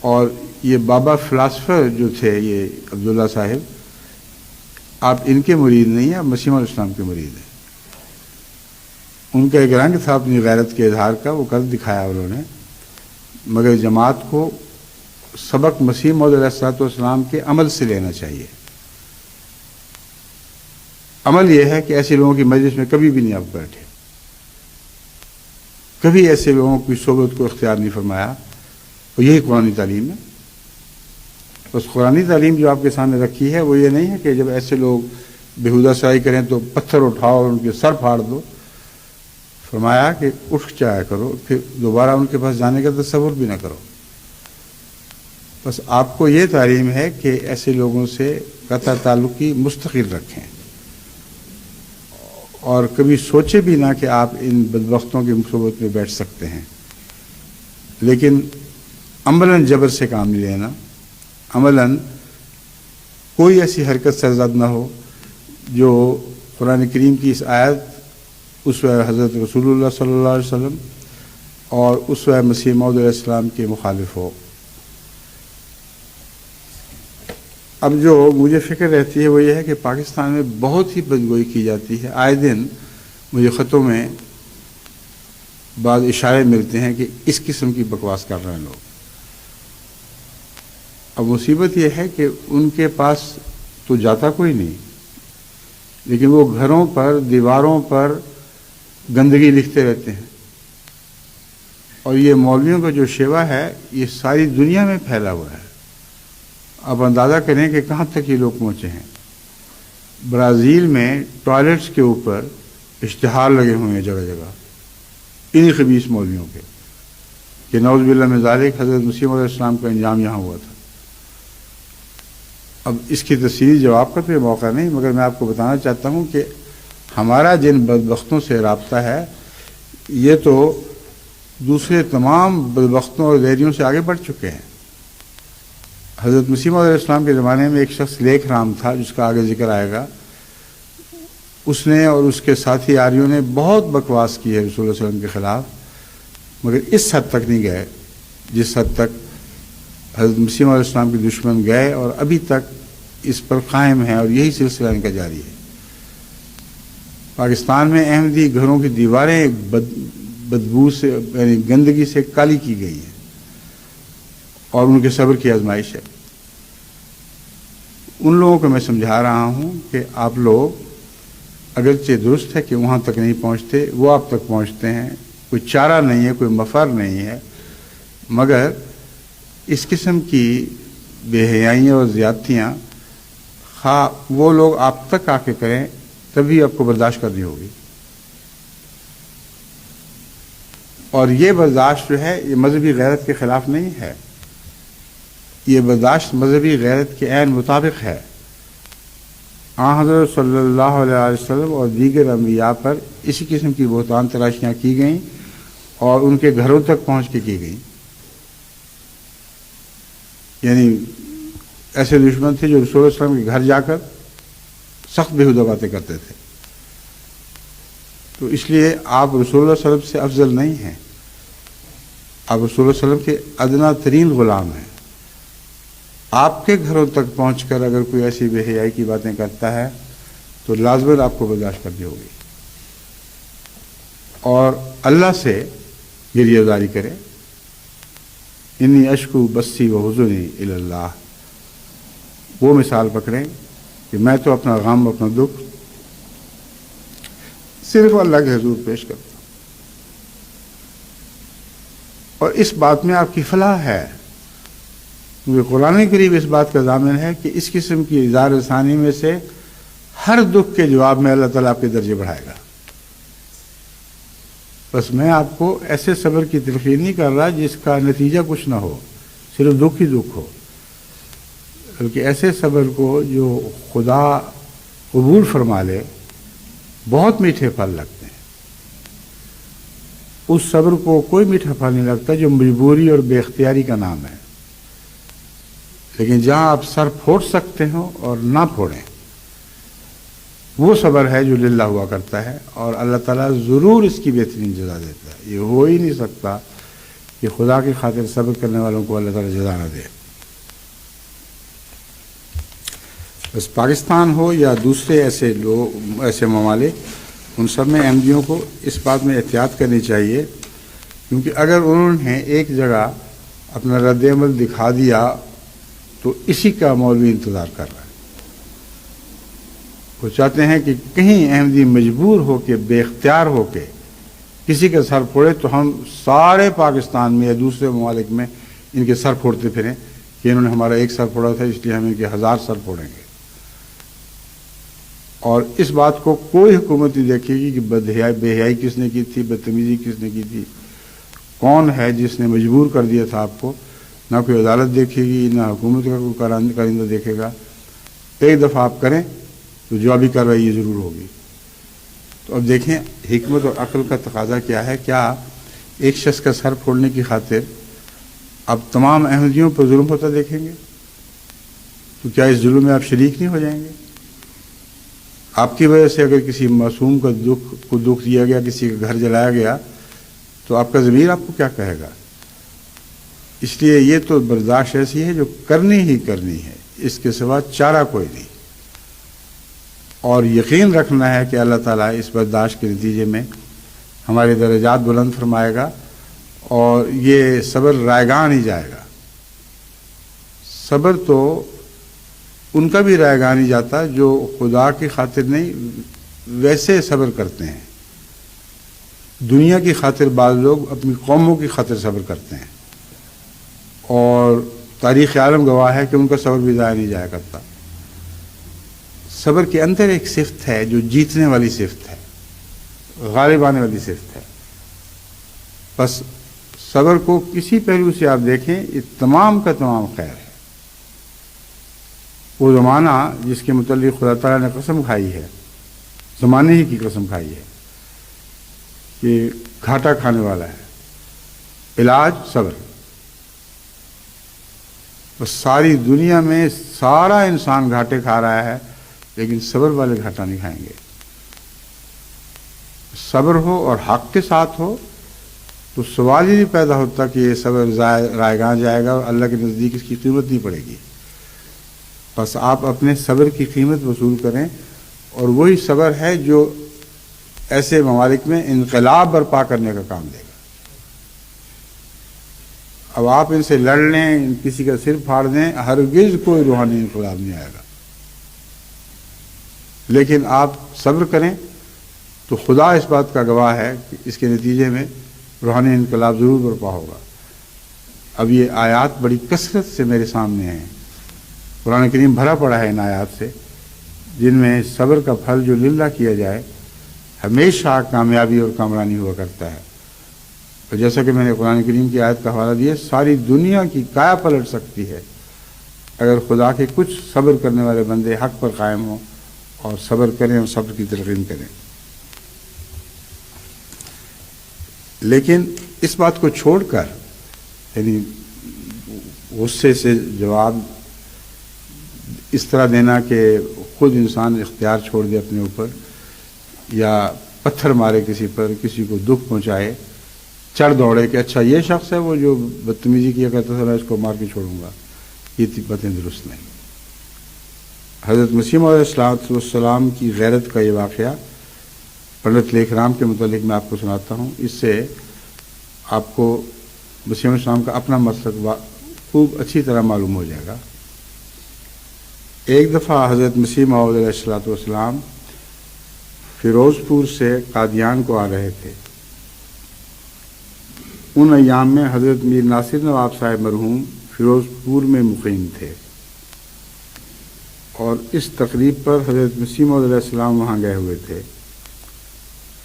اور یہ بابا فلاسفر جو تھے، یہ عبداللہ صاحب، آپ ان کے مرید نہیں ہیں، آپ مسیح موعود علیہ السلام کے مرید ہیں. ان کا ایک رنگ تھا اپنی غیرت کے اظہار کا، وہ کر دکھایا انہوں نے. مگر جماعت کو سبق مسیح موعود علیہ السلام کے عمل سے لینا چاہیے. عمل یہ ہے کہ ایسے لوگوں کی مجلس میں کبھی بھی نہیں آپ بیٹھے، کبھی ایسے لوگوں کی صحبت کو اختیار نہیں فرمایا. اور یہی قرآنی تعلیم ہے. بس قرآنی تعلیم جو آپ کے سامنے رکھی ہے وہ یہ نہیں ہے کہ جب ایسے لوگ بےہودہ سرائی کریں تو پتھر اٹھاؤ اور ان کے سر پھاڑ دو. فرمایا کہ اٹھ جایا کرو، پھر دوبارہ ان کے پاس جانے کا تصور بھی نہ کرو. بس آپ کو یہ تعلیم ہے کہ ایسے لوگوں سے قطع تعلقی مستقل رکھیں، اور کبھی سوچے بھی نہ کہ آپ ان بدبختوں کی صحبت میں بیٹھ سکتے ہیں. لیکن عملاً جبر سے کام نہیں لینا، عملاً کوئی ایسی حرکت سرزد نہ ہو جو قرآن کریم کی اس آیت، اسوہ حضرت رسول اللہ صلی اللہ علیہ وسلم اور اسوہ مسیح موعود علیہ السلام کے مخالف ہو. اب جو مجھے فکر رہتی ہے وہ یہ ہے کہ پاکستان میں بہت ہی بدگوئی کی جاتی ہے. آئے دن مجھے خطوں میں بعض اشارے ملتے ہیں کہ اس قسم کی بکواس کر رہے ہیں لوگ. اب مصیبت یہ ہے کہ ان کے پاس تو جاتا کوئی نہیں، لیکن وہ گھروں پر، دیواروں پر گندگی لکھتے رہتے ہیں. اور یہ مولویوں کا جو شیوا ہے یہ ساری دنیا میں پھیلا ہوا ہے. آپ اندازہ کریں کہ کہاں تک یہ لوگ پہنچے ہیں. برازیل میں ٹوائلٹس کے اوپر اشتہار لگے ہوئے ہیں جگہ جگہ انہی خبیث مولویوں کے کہ نعوذ باللہ من ذالک حضرت مسیح علیہ السلام کا انجام یہاں ہوا تھا. اب اس کی تفصیلی جواب کا تو یہ موقع نہیں، مگر میں آپ کو بتانا چاہتا ہوں کہ ہمارا جن بدبختوں سے رابطہ ہے یہ تو دوسرے تمام بدبختوں اور ویریوں سے آگے بڑھ چکے ہیں۔ حضرت مسیح موعود علیہ السلام کے زمانے میں ایک شخص لیکھ رام تھا، جس کا آگے ذکر آئے گا، اس نے اور اس کے ساتھی آریوں نے بہت بکواس کی ہے رسول اللہ علیہ وسلم کے خلاف، مگر اس حد تک نہیں گئے جس حد تک حضرت مسیح موعود علیہ السلام کے دشمن گئے، اور ابھی تک اس پر قائم ہیں، اور یہی سلسلہ ان کا جاری ہے۔ پاکستان میں احمدی گھروں کی دیواریں بدبو سے یعنی گندگی سے کالی کی گئی ہیں، اور ان کے صبر کی آزمائش ہے۔ ان لوگوں کو میں سمجھا رہا ہوں کہ آپ لوگ اگرچہ درست ہے کہ وہاں تک نہیں پہنچتے، وہ آپ تک پہنچتے ہیں، کوئی چارہ نہیں ہے، کوئی مفر نہیں ہے، مگر اس قسم کی بے حیائیاں اور زیادتیاں خواہ وہ لوگ آپ تک آ کے کریں تبھی آپ کو برداشت کرنی ہوگی، اور یہ برداشت جو ہے یہ مذہبی غیرت کے خلاف نہیں ہے، یہ برداشت مذہبی غیرت کے عین مطابق ہے۔ آن حضرت صلی اللہ علیہ وسلم اور دیگر انبیاء پر اسی قسم کی بہتان تراشیاں کی گئیں اور ان کے گھروں تک پہنچ کے کی گئیں۔ یعنی ایسے دشمن تھے جو رسول اللہ علیہ وسلم کے گھر جا کر سخت بےہودہ باتیں کرتے تھے، تو اس لیے آپ رسول اللہ صلی اللہ علیہ وسلم سے افضل نہیں ہیں، آپ رسول اللہ صلی اللہ علیہ وسلم کے ادنا ترین غلام ہیں۔ آپ کے گھروں تک پہنچ کر اگر کوئی ایسی بے حیائی کی باتیں کرتا ہے تو لازماً آپ کو برداشت کرنی ہوگی، اور اللہ سے گریہ زاری کرے، انی اشکو بسی و حزنی الی اللہ، وہ مثال پکڑیں کہ میں تو اپنا غم اپنا دکھ صرف اللہ کے حضور پیش کرتا ہوں، اور اس بات میں آپ کی فلاح ہے، کیونکہ قرآن کریم اس بات کا ضامن ہے کہ اس قسم کی اظہار ثانی میں سے ہر دکھ کے جواب میں اللہ تعالیٰ آپ کے درجے بڑھائے گا۔ بس میں آپ کو ایسے صبر کی تلقین نہیں کر رہا جس کا نتیجہ کچھ نہ ہو، صرف دکھ ہی دکھ ہو، بلکہ ایسے صبر کو جو خدا قبول فرما لے، بہت میٹھے پھل لگتے ہیں۔ اس صبر کو کوئی میٹھا پھل نہیں لگتا جو مجبوری اور بے اختیاری کا نام ہے، لیکن جہاں آپ سر پھوڑ سکتے ہو اور نہ پھوڑیں، وہ صبر ہے جو للہ ہوا کرتا ہے، اور اللہ تعالیٰ ضرور اس کی بہترین جزا دیتا ہے۔ یہ ہو ہی نہیں سکتا کہ خدا کی خاطر صبر کرنے والوں کو اللہ تعالیٰ جزا نہ دے۔ بس پاکستان ہو یا دوسرے ایسے لوگ، ایسے ممالک، ان سب میں احمدیوں کو اس بات میں احتیاط کرنی چاہیے، کیونکہ اگر انہوں نے ایک جگہ اپنا رد عمل دکھا دیا تو اسی کا مولوی انتظار کر رہا ہے۔ وہ چاہتے ہیں کہ کہیں احمدی مجبور ہو کے، بے اختیار ہو کے کسی کا سر پھوڑے تو ہم سارے پاکستان میں یا دوسرے ممالک میں ان کے سر پھوڑتے پھریں کہ انہوں نے ہمارا ایک سر پھوڑا تھا اس لیے ہم ان کے 1000 سر پھوڑیں گے، اور اس بات کو کوئی حکومت نہیں دیکھے گی کہ بے حیائی کس نے کی تھی، بدتمیزی کس نے کی تھی، کون ہے جس نے مجبور کر دیا تھا آپ کو۔ نہ کوئی عدالت دیکھے گی، نہ حکومت کا کوئی کارندہ دیکھے گا۔ ایک دفعہ آپ کریں تو جوابی کارروائی یہ ضرور ہوگی۔ تو اب دیکھیں حکمت اور عقل کا تقاضا کیا ہے۔ کیا ایک شخص کا سر پھوڑنے کی خاطر اب تمام احمدیوں پر ظلم ہوتا دیکھیں گے؟ تو کیا اس ظلم میں آپ شریک نہیں ہو جائیں گے؟ آپ کی وجہ سے اگر کسی معصوم کو دکھ دیا گیا، کسی کا گھر جلایا گیا، تو آپ کا ضمیر آپ کو کیا کہے گا؟ اس لیے یہ تو برداشت ایسی ہے جو کرنی ہی کرنی ہے، اس کے سوا چارہ کوئی نہیں، اور یقین رکھنا ہے کہ اللہ تعالیٰ اس برداشت کے نتیجے میں ہمارے درجات بلند فرمائے گا، اور یہ صبر رائگاں نہیں جائے گا۔ صبر تو ان کا بھی رائگاں نہیں جاتا جو خدا کی خاطر نہیں ویسے صبر کرتے ہیں۔ دنیا کی خاطر بعض لوگ اپنی قوموں کی خاطر صبر کرتے ہیں، اور تاریخ عالم گواہ ہے کہ ان کا صبر بھی ضائع نہیں جایا کرتا۔ صبر کے اندر ایک صفت ہے جو جیتنے والی صفت ہے، غالب آنے والی صفت ہے۔ بس صبر کو کسی پہلو سے آپ دیکھیں، یہ تمام کا تمام خیر ہے۔ وہ زمانہ جس کے متعلق خدا تعالیٰ نے قسم کھائی ہے، زمانے ہی کی قسم کھائی ہے کہ گھاٹا کھانے والا ہے، علاج صبر. بس ساری دنیا میں سارا انسان گھاٹے کھا رہا ہے، لیکن صبر والے گھاٹا نہیں کھائیں گے. صبر ہو اور حق کے ساتھ ہو تو سوال ہی نہیں پیدا ہوتا کہ یہ صبر رائگاں جائے گا اور اللہ کے نزدیک اس کی قیمت نہیں پڑے گی. بس آپ اپنے صبر کی قیمت وصول کریں، اور وہی صبر ہے جو ایسے ممالک میں انقلاب برپا کرنے کا کام دے گا. اب آپ ان سے لڑ لیں، کسی کا سر پھاڑ دیں، ہرگز کوئی روحانی انقلاب نہیں آئے گا. لیکن آپ صبر کریں تو خدا اس بات کا گواہ ہے کہ اس کے نتیجے میں روحانی انقلاب ضرور برپا ہوگا. اب یہ آیات بڑی کثرت سے میرے سامنے ہیں، قرآن کریم بھرا پڑا ہے ان آیات سے، جن میں صبر کا پھل جو للہ کیا جائے ہمیشہ کامیابی اور کامرانی ہوا کرتا ہے. اور جیسا کہ میں نے قرآن کریم کی آیت کا حوالہ دیا، ساری دنیا کی کایا پلٹ سکتی ہے اگر خدا کے کچھ صبر کرنے والے بندے حق پر قائم ہوں اور صبر کریں اور صبر کی تلقین کریں. لیکن اس بات کو چھوڑ کر، یعنی غصے سے جواب اس طرح دینا کہ خود انسان اختیار چھوڑ دے اپنے اوپر، یا پتھر مارے کسی پر، کسی کو دکھ پہنچائے، چڑھ دوڑے کہ اچھا یہ شخص ہے وہ جو بدتمیزی کیا کرتا تھا، میں اس کو مار کے چھوڑوں گا، یہ باتیں درست نہیں. حضرت مسیح علیہ السلام کی غیرت کا یہ واقعہ پنڈت لیکھ رام کے متعلق میں آپ کو سناتا ہوں. اس سے آپ کو مسیح علیہ السلام کا اپنا مسلک خوب اچھی طرح معلوم ہو جائے گا. ایک دفعہ حضرت مسیح موعود علیہ السلام فیروز پور سے قادیان کو آ رہے تھے. ان ایام میں حضرت میر ناصر نواب صاحب مرحوم فیروز پور میں مقیم تھے، اور اس تقریب پر حضرت مسیح موعود علیہ السلام وہاں گئے ہوئے تھے.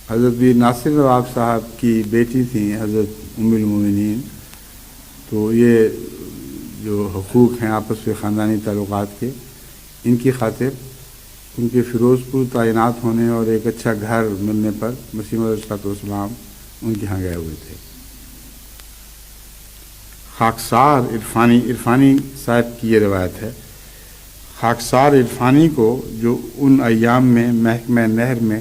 حضرت میر ناصر نواب صاحب کی بیٹی تھیں حضرت ام المومنین. تو یہ جو حقوق ہیں آپس میں خاندانی تعلقات کے، ان کی خاطر ان کے فیروز پور تعینات ہونے اور ایک اچھا گھر ملنے پر مسیح علیہ السلام ان کے ہاں گئے ہوئے تھے. خاکسار عرفانی صاحب کی یہ روایت ہے. خاکسار عرفانی کو جو ان ایام میں محکمہ نہر میں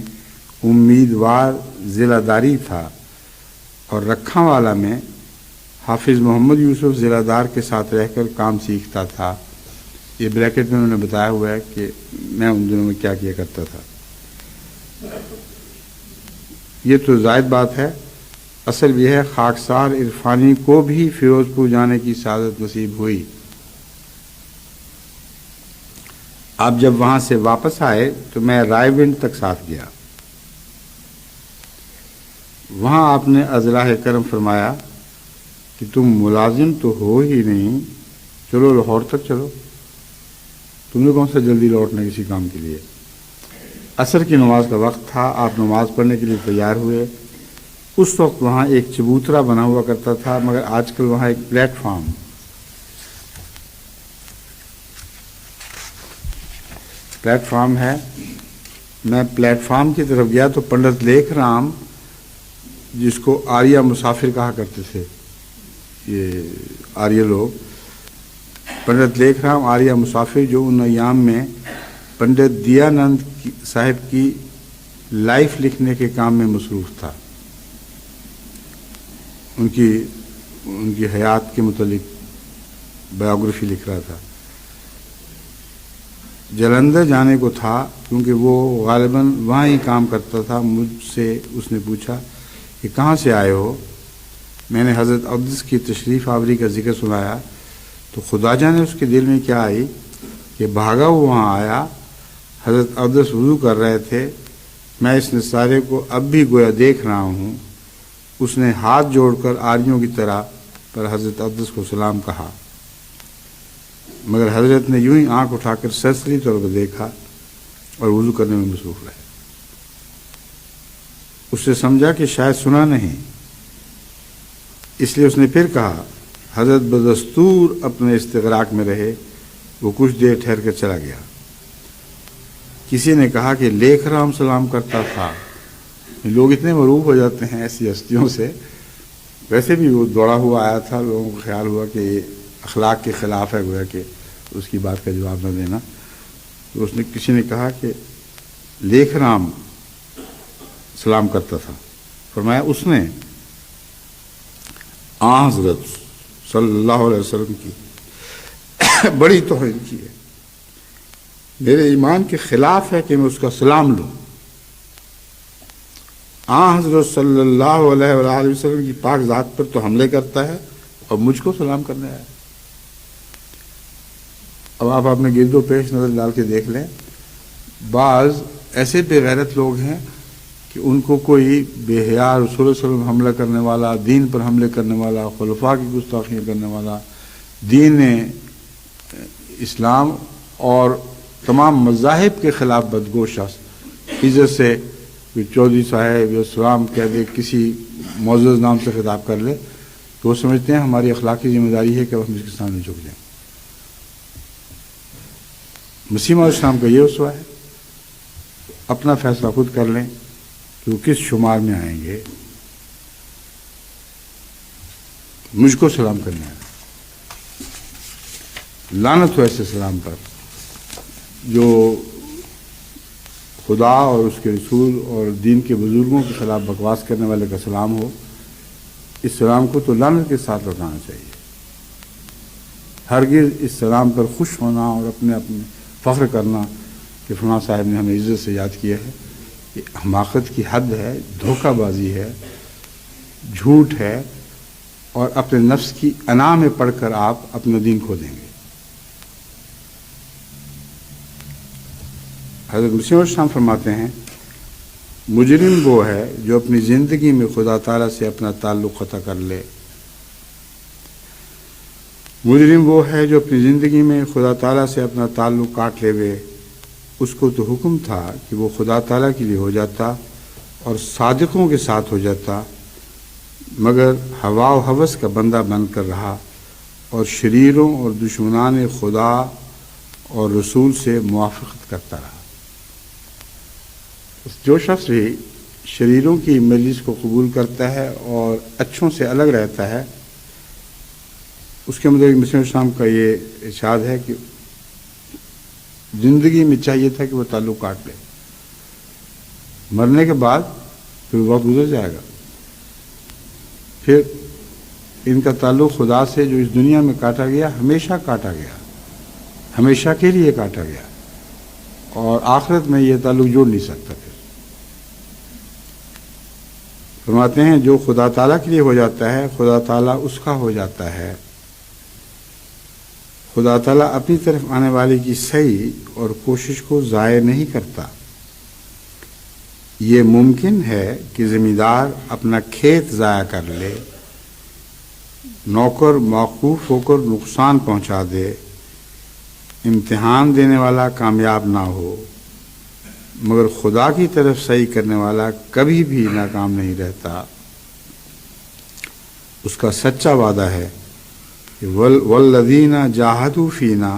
امیدوار ضلع داری تھا، اور رکھاں والا میں حافظ محمد یوسف ضلع دار کے ساتھ رہ کر کام سیکھتا تھا. یہ بریکٹ میں انہوں نے بتایا ہوا ہے کہ میں ان دنوں میں کیا کیا کرتا تھا. یہ تو زائد بات ہے، اصل یہ ہے خاکسار عرفانی کو بھی فیروز پور جانے کی سعادت نصیب ہوئی. آپ جب وہاں سے واپس آئے تو میں رائے ونڈ تک ساتھ گیا. وہاں آپ نے اضلاع کرم فرمایا کہ تم ملازم تو ہو ہی نہیں، چلو لاہور تک چلو. تم نے کون سا جلدی لوٹنا کسی کام کے لیے. عصر کی نماز کا وقت تھا، آپ نماز پڑھنے کے لیے تیار ہوئے. اس وقت وہاں ایک چبوترا بنا ہوا کرتا تھا، مگر آج کل وہاں ایک پلیٹ فارم ہے. میں پلیٹ فارم کی طرف گیا تو پنڈت لیکھ رام، جس کو آریہ مسافر کہا کرتے تھے یہ آریہ لوگ، پنڈت لیکھ رام آریہ مسافر، جو ان ایام میں پنڈت دیانند صاحب کی لائف لکھنے کے کام میں مصروف تھا. ان کی حیات کے متعلق بایوگرافی لکھ رہا تھا. جلندھر جانے کو تھا کیونکہ وہ غالباً وہاں ہی کام کرتا تھا. مجھ سے اس نے پوچھا کہ کہاں سے آئے ہو. میں نے حضرت اقدس کی تشریف آوری کا ذکر سنایا تو خدا جانے اس کے دل میں کیا آئی کہ بھاگا وہ وہاں آیا. حضرت اقدس وضو کر رہے تھے. میں اس نظارے کو اب بھی گویا دیکھ رہا ہوں. اس نے ہاتھ جوڑ کر آریوں کی طرح پر حضرت اقدس کو سلام کہا، مگر حضرت نے یوں ہی آنکھ اٹھا کر سرسری طور پر دیکھا اور وضو کرنے میں مصروف رہے. اس سے سمجھا کہ شاید سنا نہیں، اس لیے اس نے پھر کہا. حضرت بدستور اپنے استغراق میں رہے وہ کچھ دیر ٹھہر کر چلا گیا۔ کسی نے کہا کہ لیکھ رام سلام کرتا تھا۔ لوگ اتنے مروب ہو جاتے ہیں ایسی ہستیوں سے، ویسے بھی وہ دوڑا ہوا آیا تھا، لوگوں کو خیال ہوا کہ یہ اخلاق کے خلاف ہے، گویا کہ اس کی بات کا جواب نہ دینا۔ تو کسی نے کہا کہ لیکھ رام سلام کرتا تھا۔ فرمایا اس نے آن حضرت صلی اللہ علیہ وسلم کی بڑی توہین کی ہے، میرے ایمان کے خلاف ہے کہ میں اس کا سلام لوں۔ آن حضرت صلی اللہ علیہ وآلہ وسلم کی پاک ذات پر تو حملے کرتا ہے اور مجھ کو سلام کرنے آیا۔ اب آپ اپنے گرد و پیش نظر ڈال کے دیکھ لیں، بعض ایسے بے غیرت لوگ ہیں کہ ان کو کوئی بے حیا رسول اللہ صلی اللہ علیہ وسلم حملہ کرنے والا، دین پر حملے کرنے والا، خلفاء کی گستاخیاں کرنے والا، دین اسلام اور تمام مذاہب کے خلاف بدگو شخص عزت سے چودھری صاحب یا سلام کہہ دے، کسی معزز نام سے خطاب کر لے، تو وہ سمجھتے ہیں ہماری اخلاقی ذمہ داری ہے کہ ہم اس کے سامنے جھک جائیں۔ مسیح علیہ السلام کا یہ اسوہ ہے۔ اپنا فیصلہ خود کر لیں کہ وہ کس شمار میں آئیں گے۔ مجھ کو سلام کرنے آئے، لعنت ہو ایسے سلام پر جو خدا اور اس کے رسول اور دین کے بزرگوں کے خلاف بکواس کرنے والے کا سلام ہو۔ اس سلام کو تو لعنت کے ساتھ لوٹانا چاہیے۔ ہرگز اس سلام پر خوش ہونا اور اپنے فخر کرنا کہ فلاں صاحب نے ہمیں عزت سے یاد کیا ہے، یہ حماقت کی حد ہے، دھوکہ بازی ہے، جھوٹ ہے، اور اپنے نفس کی انا میں پڑھ کر آپ اپنا دین کھو دیں گے۔ حضرت مسیح علیہ السلام فرماتے ہیں مجرم وہ ہے جو اپنی زندگی میں خدا تعالیٰ سے اپنا تعلق قطع کر لے۔ مجرم وہ ہے جو اپنی زندگی میں خدا تعالیٰ سے اپنا تعلق کاٹ لے وے۔ اس کو تو حکم تھا کہ وہ خدا تعالیٰ کے لیے ہو جاتا اور صادقوں کے ساتھ ہو جاتا، مگر ہوا و ہوس کا بندہ بن کر رہا اور شریروں اور دشمنان خدا اور رسول سے موافقت کرتا رہا۔ جو شخص بھی شریروں کی مجلس کو قبول کرتا ہے اور اچھوں سے الگ رہتا ہے، اس کے مطابق مسیح السلام کا یہ ارشاد ہے کہ زندگی میں چاہیے تھا کہ وہ تعلق کاٹ لے، مرنے کے بعد پھر وقت گزر جائے گا، پھر ان کا تعلق خدا سے جو اس دنیا میں کاٹا گیا ہمیشہ کاٹا گیا، ہمیشہ کے لیے کاٹا گیا، اور آخرت میں یہ تعلق جوڑ نہیں سکتا۔ پھر فرماتے ہیں جو خدا تعالیٰ کے لیے ہو جاتا ہے خدا تعالیٰ اس کا ہو جاتا ہے۔ خدا تعالیٰ اپنی طرف آنے والے کی سعی اور کوشش کو ضائع نہیں کرتا۔ یہ ممکن ہے کہ زمیندار اپنا کھیت ضائع کر لے، نوکر موقوف ہو کر نقصان پہنچا دے، امتحان دینے والا کامیاب نہ ہو، مگر خدا کی طرف سعی کرنے والا کبھی بھی ناکام نہیں رہتا۔ اس کا سچا وعدہ ہے کہ والذین جاہدوا فینا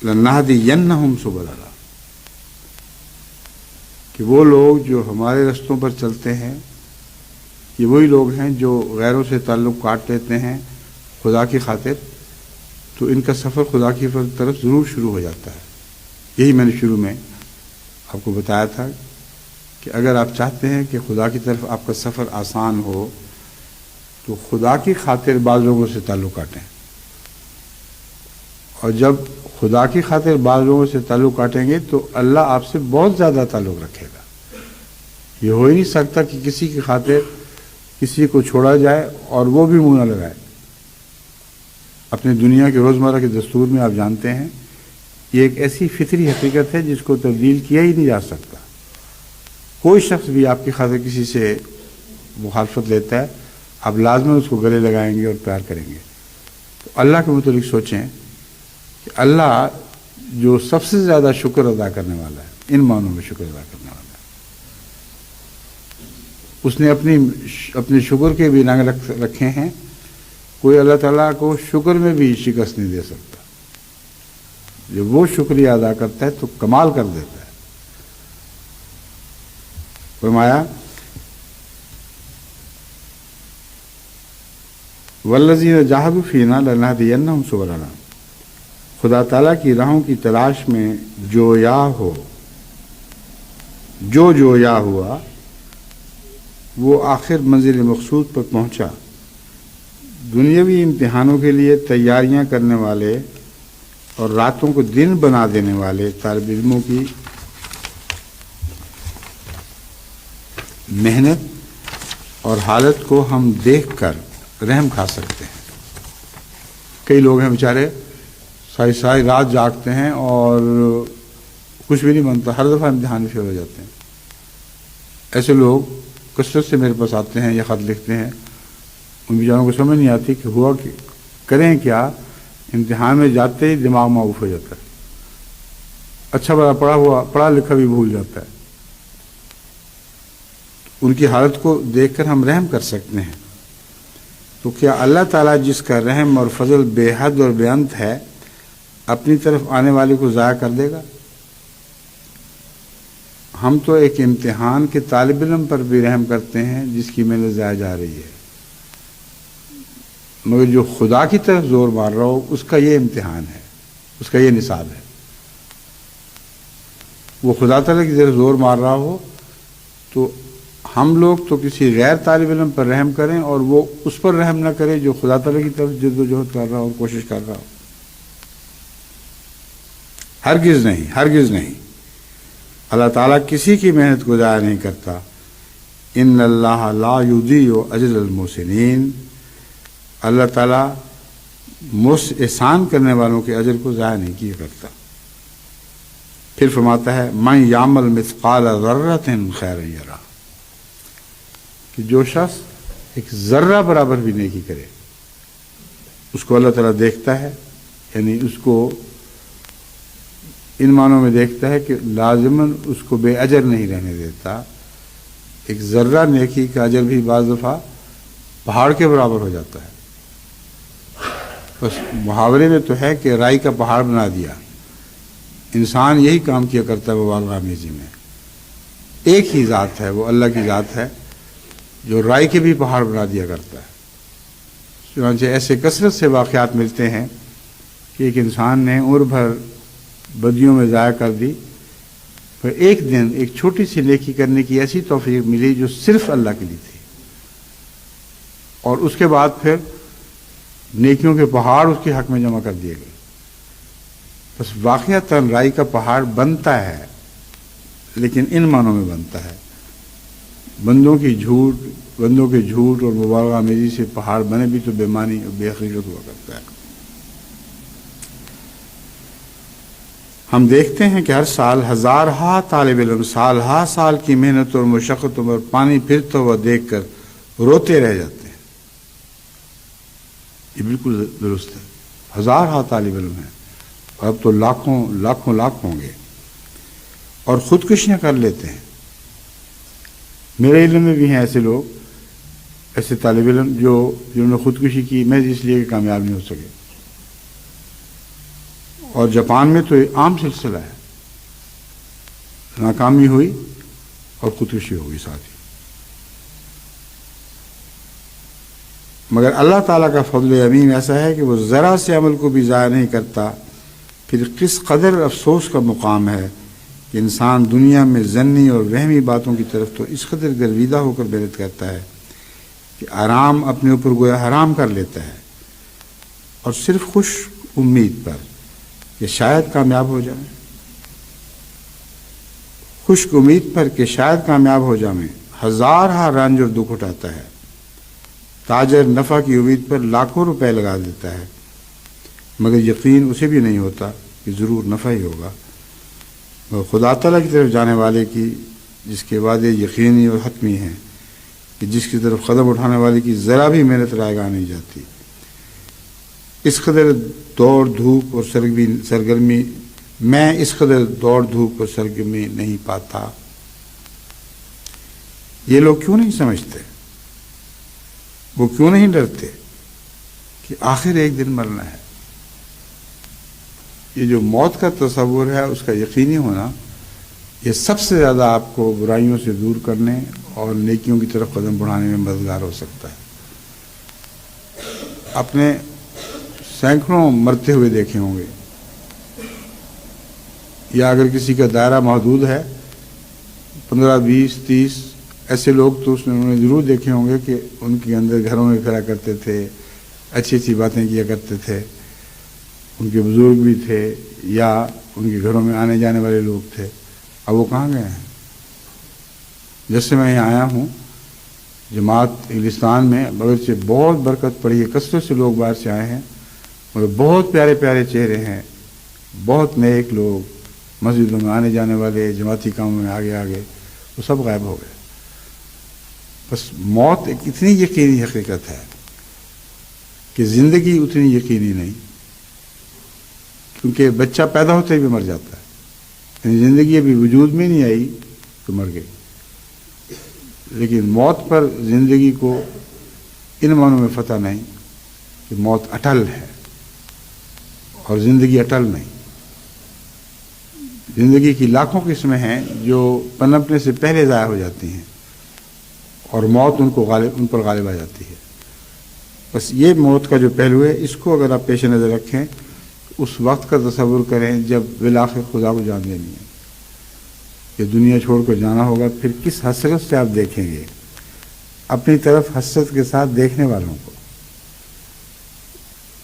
لنہدینہم سبلنا، کہ وہ لوگ جو ہمارے رستوں پر چلتے ہیں، یہ وہی لوگ ہیں جو غیروں سے تعلق کاٹ لیتے ہیں خدا کی خاطر، تو ان کا سفر خدا کی طرف ضرور شروع ہو جاتا ہے۔ یہی میں نے شروع میں آپ کو بتایا تھا کہ اگر آپ چاہتے ہیں کہ خدا کی طرف آپ کا سفر آسان ہو تو خدا کی خاطر بعض لوگوں سے تعلق کاٹیں، اور جب خدا کی خاطر بعض لوگوں سے تعلق کاٹیں گے تو اللہ آپ سے بہت زیادہ تعلق رکھے گا۔ یہ ہو ہی نہیں سکتا کہ کسی کی خاطر کسی کو چھوڑا جائے اور وہ بھی منہ نہ لگائے۔ اپنے دنیا کے روزمرہ کے دستور میں آپ جانتے ہیں یہ ایک ایسی فطری حقیقت ہے جس کو تبدیل کیا ہی نہیں جا سکتا۔ کوئی شخص بھی آپ کی خاطر کسی سے مخالفت لیتا ہے، آپ لازماً اس کو گلے لگائیں گے اور پیار کریں گے۔ تو اللہ کے متعلق سوچیں کہ اللہ جو سب سے زیادہ شکر ادا کرنے والا ہے، ان معنوں میں شکر ادا کرنے والا ہے، اس نے اپنے شکر کے بھی رنگ رکھے ہیں کوئی اللہ تعالیٰ کو شکر میں بھی شکست نہیں دے سکتا. جب وہ شکریہ ادا کرتا ہے تو کمال کر دیتا ہے. فرمایا والذین جاہدوا فینا لنہدینہم سبلنا. خدا تعالیٰ کی راہوں کی تلاش میں جو یا ہوا وہ آخر منزل مقصود پر پہنچا. دنیاوی امتحانوں کے لیے تیاریاں کرنے والے اور راتوں کو دن بنا دینے والے طالب علموں کی محنت اور حالت کو ہم دیکھ کر رحم کھا سکتے ہیں. کئی لوگ ہیں بیچارے ساری رات جاگتے ہیں اور کچھ بھی نہیں بنتا، ہر دفعہ امتحان میں فیل ہو جاتے ہیں. ایسے لوگ کثرت سے میرے پاس آتے ہیں یا خط لکھتے ہیں. ان بیچاروں کو سمجھ نہیں آتی کہ ہوا کہ کریں کیا. امتحان میں جاتے ہی دماغ معاف ہو جاتا ہے، اچھا بڑا پڑھا لکھا بھی بھول جاتا ہے. ان کی حالت کو دیکھ کر ہم رحم کر سکتے ہیں. تو کیا اللہ تعالیٰ جس کا رحم اور فضل بے حد اور بے انت ہے اپنی طرف آنے والے کو ضائع کر دے گا؟ ہم تو ایک امتحان کے طالب علم پر بھی رحم کرتے ہیں جس کی محنت ضائع جا رہی ہے، مگر جو خدا کی طرف زور مار رہا ہو اس کا یہ امتحان ہے، اس کا یہ نصاب ہے. وہ خدا تعالیٰ کی طرف زور مار رہا ہو تو ہم لوگ تو کسی غیر طالب علم پر رحم کریں اور وہ اس پر رحم نہ کرے جو خدا تعالیٰ کی طرف جد و جہد کر رہا ہو اور کوشش کر رہا ہو. ہرگز نہیں. اللہ تعالیٰ کسی کی محنت کو ضائع نہیں کرتا. ان اللہ لا یضیع اجر المحسنین. اللہ تعالیٰ احسان کرنے والوں کے اجر کو ضائع نہیں کیا کرتا. پھر فرماتا ہے من یعمل مثقال ذرۃ خیرا یرہ، کہ جو شخص ایک ذرہ برابر بھی نیکی کرے اس کو اللہ تعالیٰ دیکھتا ہے. یعنی اس کو ان معنوں میں دیکھتا ہے کہ لازماً اس کو بے اجر نہیں رہنے دیتا. ایک ذرہ نیکی کا اجر بھی بعض دفعہ پہاڑ کے برابر ہو جاتا ہے. بس محاورے میں تو ہے کہ رائی کا پہاڑ بنا دیا. انسان یہی کام کیا کرتا ہے مبالغہ آمیزی میں. ایک ہی ذات ہے، وہ اللہ کی ذات ہے جو رائی کے بھی پہاڑ بنا دیا کرتا ہے. چنانچہ ایسے کثرت سے واقعات ملتے ہیں کہ ایک انسان نے عمر بھر بدیوں میں ضائع کر دی، پھر ایک دن ایک چھوٹی سی نیکی کرنے کی ایسی توفیق ملی جو صرف اللہ کے لیے تھی، اور اس کے بعد پھر نیکیوں کے پہاڑ اس کے حق میں جمع کر دیے گئے. بس واقعتاً رائی کا پہاڑ بنتا ہے لیکن ان معنوں میں بنتا ہے. بندوں کے جھوٹ اور مبالغہ آمیزی سے پہاڑ بنے بھی تو بے معنی اور بے حقیقت ہوا کرتا ہے. ہم دیکھتے ہیں کہ ہر سال ہزارہا طالب علم سال کی محنت اور مشقتوں پر پانی پھرتا ہوا دیکھ کر روتے رہ جاتے ہیں. یہ بالکل درست ہے. ہزارہا طالب علم ہیں، اب تو لاکھوں ہوں گے، اور خودکشیاں کر لیتے ہیں. میرے علم میں بھی ہیں ایسے لوگ، ایسے طالب علم جنہوں نے خودکشی کی محض اس لیے کہ کامیاب نہیں ہو سکے. اور جاپان میں تو یہ عام سلسلہ ہے، ناکامی ہوئی اور خودکشی ہو گئی ساتھ ہی. مگر اللہ تعالیٰ کا فضل عظیم ایسا ہے کہ وہ ذرا سے عمل کو بھی ضائع نہیں کرتا. پھر کس قدر افسوس کا مقام ہے کہ انسان دنیا میں ظنی اور وہمی باتوں کی طرف تو اس قدر گرویدہ ہو کر محنت کرتا ہے کہ آرام اپنے اوپر گویا حرام کر لیتا ہے، اور صرف خوش امید پر کہ شاید کامیاب ہو جائیں، خشک امید پر کہ شاید کامیاب ہو جائیں، ہزارہا رنج اور دکھ اٹھاتا ہے. تاجر نفع کی امید پر لاکھوں روپے لگا دیتا ہے، مگر یقین اسے بھی نہیں ہوتا کہ ضرور نفع ہی ہوگا. اور خدا تعالیٰ کی طرف جانے والے کی جس کے وعدے یقینی اور حتمی ہیں، کہ جس کی طرف قدم اٹھانے والے کی ذرا بھی محنت رائے گاہ نہیں جاتی. اس قدر دوڑ دھوپ اور سرگرمی میں اس قدر دوڑ دھوپ اور سرگرمی نہیں پاتا. یہ لوگ کیوں نہیں سمجھتے؟ وہ کیوں نہیں ڈرتے؟ کہ آخر ایک دن مرنا ہے. یہ جو موت کا تصور ہے اس کا یقینی ہونا، یہ سب سے زیادہ آپ کو برائیوں سے دور کرنے اور نیکیوں کی طرف قدم بڑھانے میں مددگار ہو سکتا ہے. اپنے سینکڑوں مرتے ہوئے دیکھے ہوں گے، یا اگر کسی کا دائرہ محدود ہے 15 20 30 ایسے لوگ تو انہوں نے ضرور دیکھے ہوں گے کہ ان کے اندر گھروں میں پھرا کرتے تھے، اچھی اچھی باتیں کیا کرتے تھے، ان کے بزرگ بھی تھے یا ان کے گھروں میں آنے جانے والے لوگ تھے. اب وہ کہاں گئے ہیں؟ جیسے میں یہاں آیا ہوں جماعت انگلستان میں، بغرچہ بہت برکت پڑی ہے، کثرت سے لوگ باہر سے آئے ہیں، مگر بہت پیارے پیارے چہرے ہیں، بہت نیک لوگ، مسجدوں میں آنے جانے والے، جماعتی کاموں میں آگے آگے، وہ سب غائب ہو گئے. بس موت ایک اتنی یقینی حقیقت ہے کہ زندگی اتنی یقینی نہیں، کیونکہ بچہ پیدا ہوتے ہی بھی مر جاتا ہے. یعنی زندگی ابھی وجود میں نہیں آئی تو مر گئی، لیکن موت پر زندگی کو ان معنوں میں فتح نہیں کہ موت اٹل ہے اور زندگی اٹل نہیں. زندگی کی لاکھوں قسمیں ہیں جو پنپنے سے پہلے ضائع ہو جاتی ہیں اور موت ان پر غالب آ جاتی ہے. بس یہ موت کا جو پہلو ہے، اس کو اگر آپ پیش نظر رکھیں، اس وقت کا تصور کریں جب بالآخر خدا کو جان دینی ہے کہ دنیا چھوڑ کر جانا ہوگا. پھر کس حسرت سے آپ دیکھیں گے اپنی طرف، حسرت کے ساتھ دیکھنے والوں کو.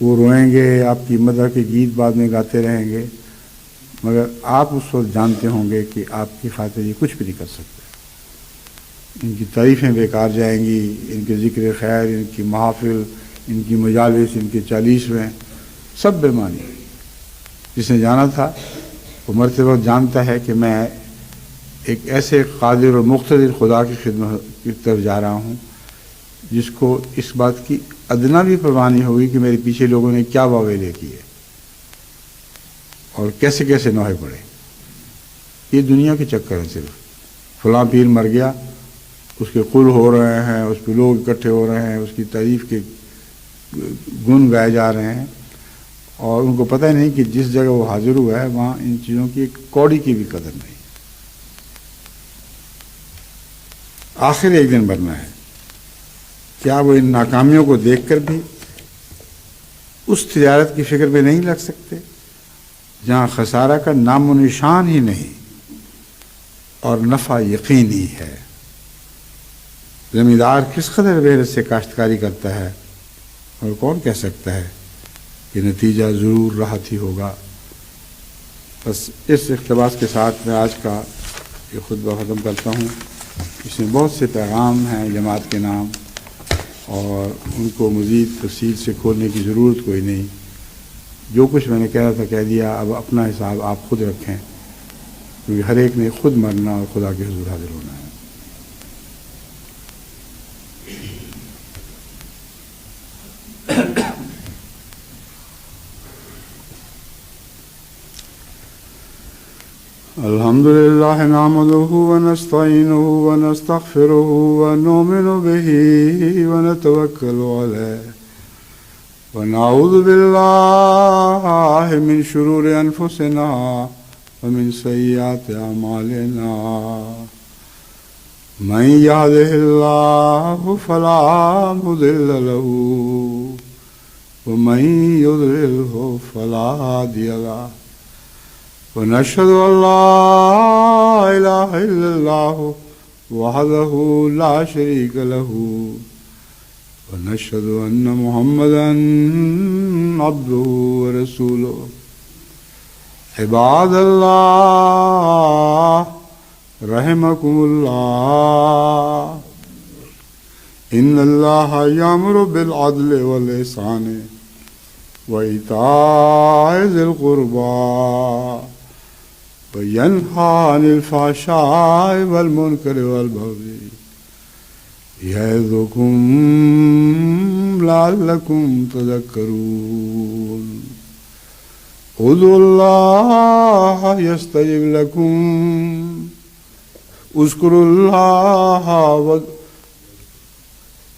وہ روئیں گے، آپ کی مدح کے گیت بعد میں گاتے رہیں گے، مگر آپ اس وقت جانتے ہوں گے کہ آپ کی خاطر یہ کچھ بھی نہیں کر سکتے. ان کی تعریفیں بیکار جائیں گی، ان کے ذکر خیر، ان کی محافل، ان کی مجالس، ان کے 40ویں سب بے معنی. جس نے جانا تھا وہ مرتے وقت جانتا ہے کہ میں ایک ایسے قادر اور مقتدر خدا کی خدمت کی طرف جا رہا ہوں جس کو اس بات کی ادنا بھی پرواہ نہیں ہوگی کہ میرے پیچھے لوگوں نے کیا واویلے کیے اور کیسے کیسے نوحے پڑے. یہ دنیا کے چکر ہیں. صرف فلاں پیر مر گیا، اس کے قل ہو رہے ہیں، اس پہ لوگ اکٹھے ہو رہے ہیں، اس کی تعریف کے گن گائے جا رہے ہیں، اور ان کو پتہ ہی نہیں کہ جس جگہ وہ حاضر ہوا ہے وہاں ان چیزوں کی ایک کوڑی کی بھی قدر نہیں. آخر ایک دن مرنا ہے. کیا وہ ان ناکامیوں کو دیکھ کر بھی اس تجارت کی فکر میں نہیں لگ سکتے جہاں خسارہ کا نام و نشان ہی نہیں اور نفع یقینی ہے؟ زمیندار کس قدر محنت سے کاشتکاری کرتا ہے اور کون کہہ سکتا ہے کہ نتیجہ ضرور راحت ہی ہوگا. بس اس اقتباس کے ساتھ میں آج کا یہ خطبہ ختم کرتا ہوں. اس میں بہت سے پیغام ہیں جماعت کے نام، اور ان کو مزید تفصیل سے کھولنے کی ضرورت کوئی نہیں. جو کچھ میں نے کہہ رہا تھا کہہ دیا. اب اپنا حساب آپ خود رکھیں، کیونکہ ہر ایک نے خود مرنا اور خدا کے حضور حاضر ہونا ہے. الحمد لله نحمده ونستعينه ونستغفره ونؤمن به ونتوكل عليه ونعوذ بالله من شرور أنفسنا ومن سيئات أعمالنا. من يهده الله فلا مضل له ومن يضلله فلا هادي له. ونشهد أن لا إله إلا الله وحده لا شريك له ونشهد أن محمدا عبده ورسوله. عباد الله رحمكم الله، إن الله يأمر بالعدل والإحسان وإيتاء ذي القربى وينهى عن الفحشاء والمنكر والبغي يعظكم لعلكم تذكرون. ادعوا الله يستجب لكم، اذكروا الله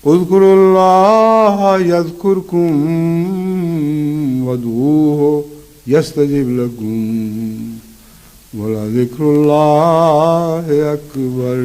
اذکروا اللہ یذکرکم وادعوہ یستجب لکم ولذکر اللہ اکبر.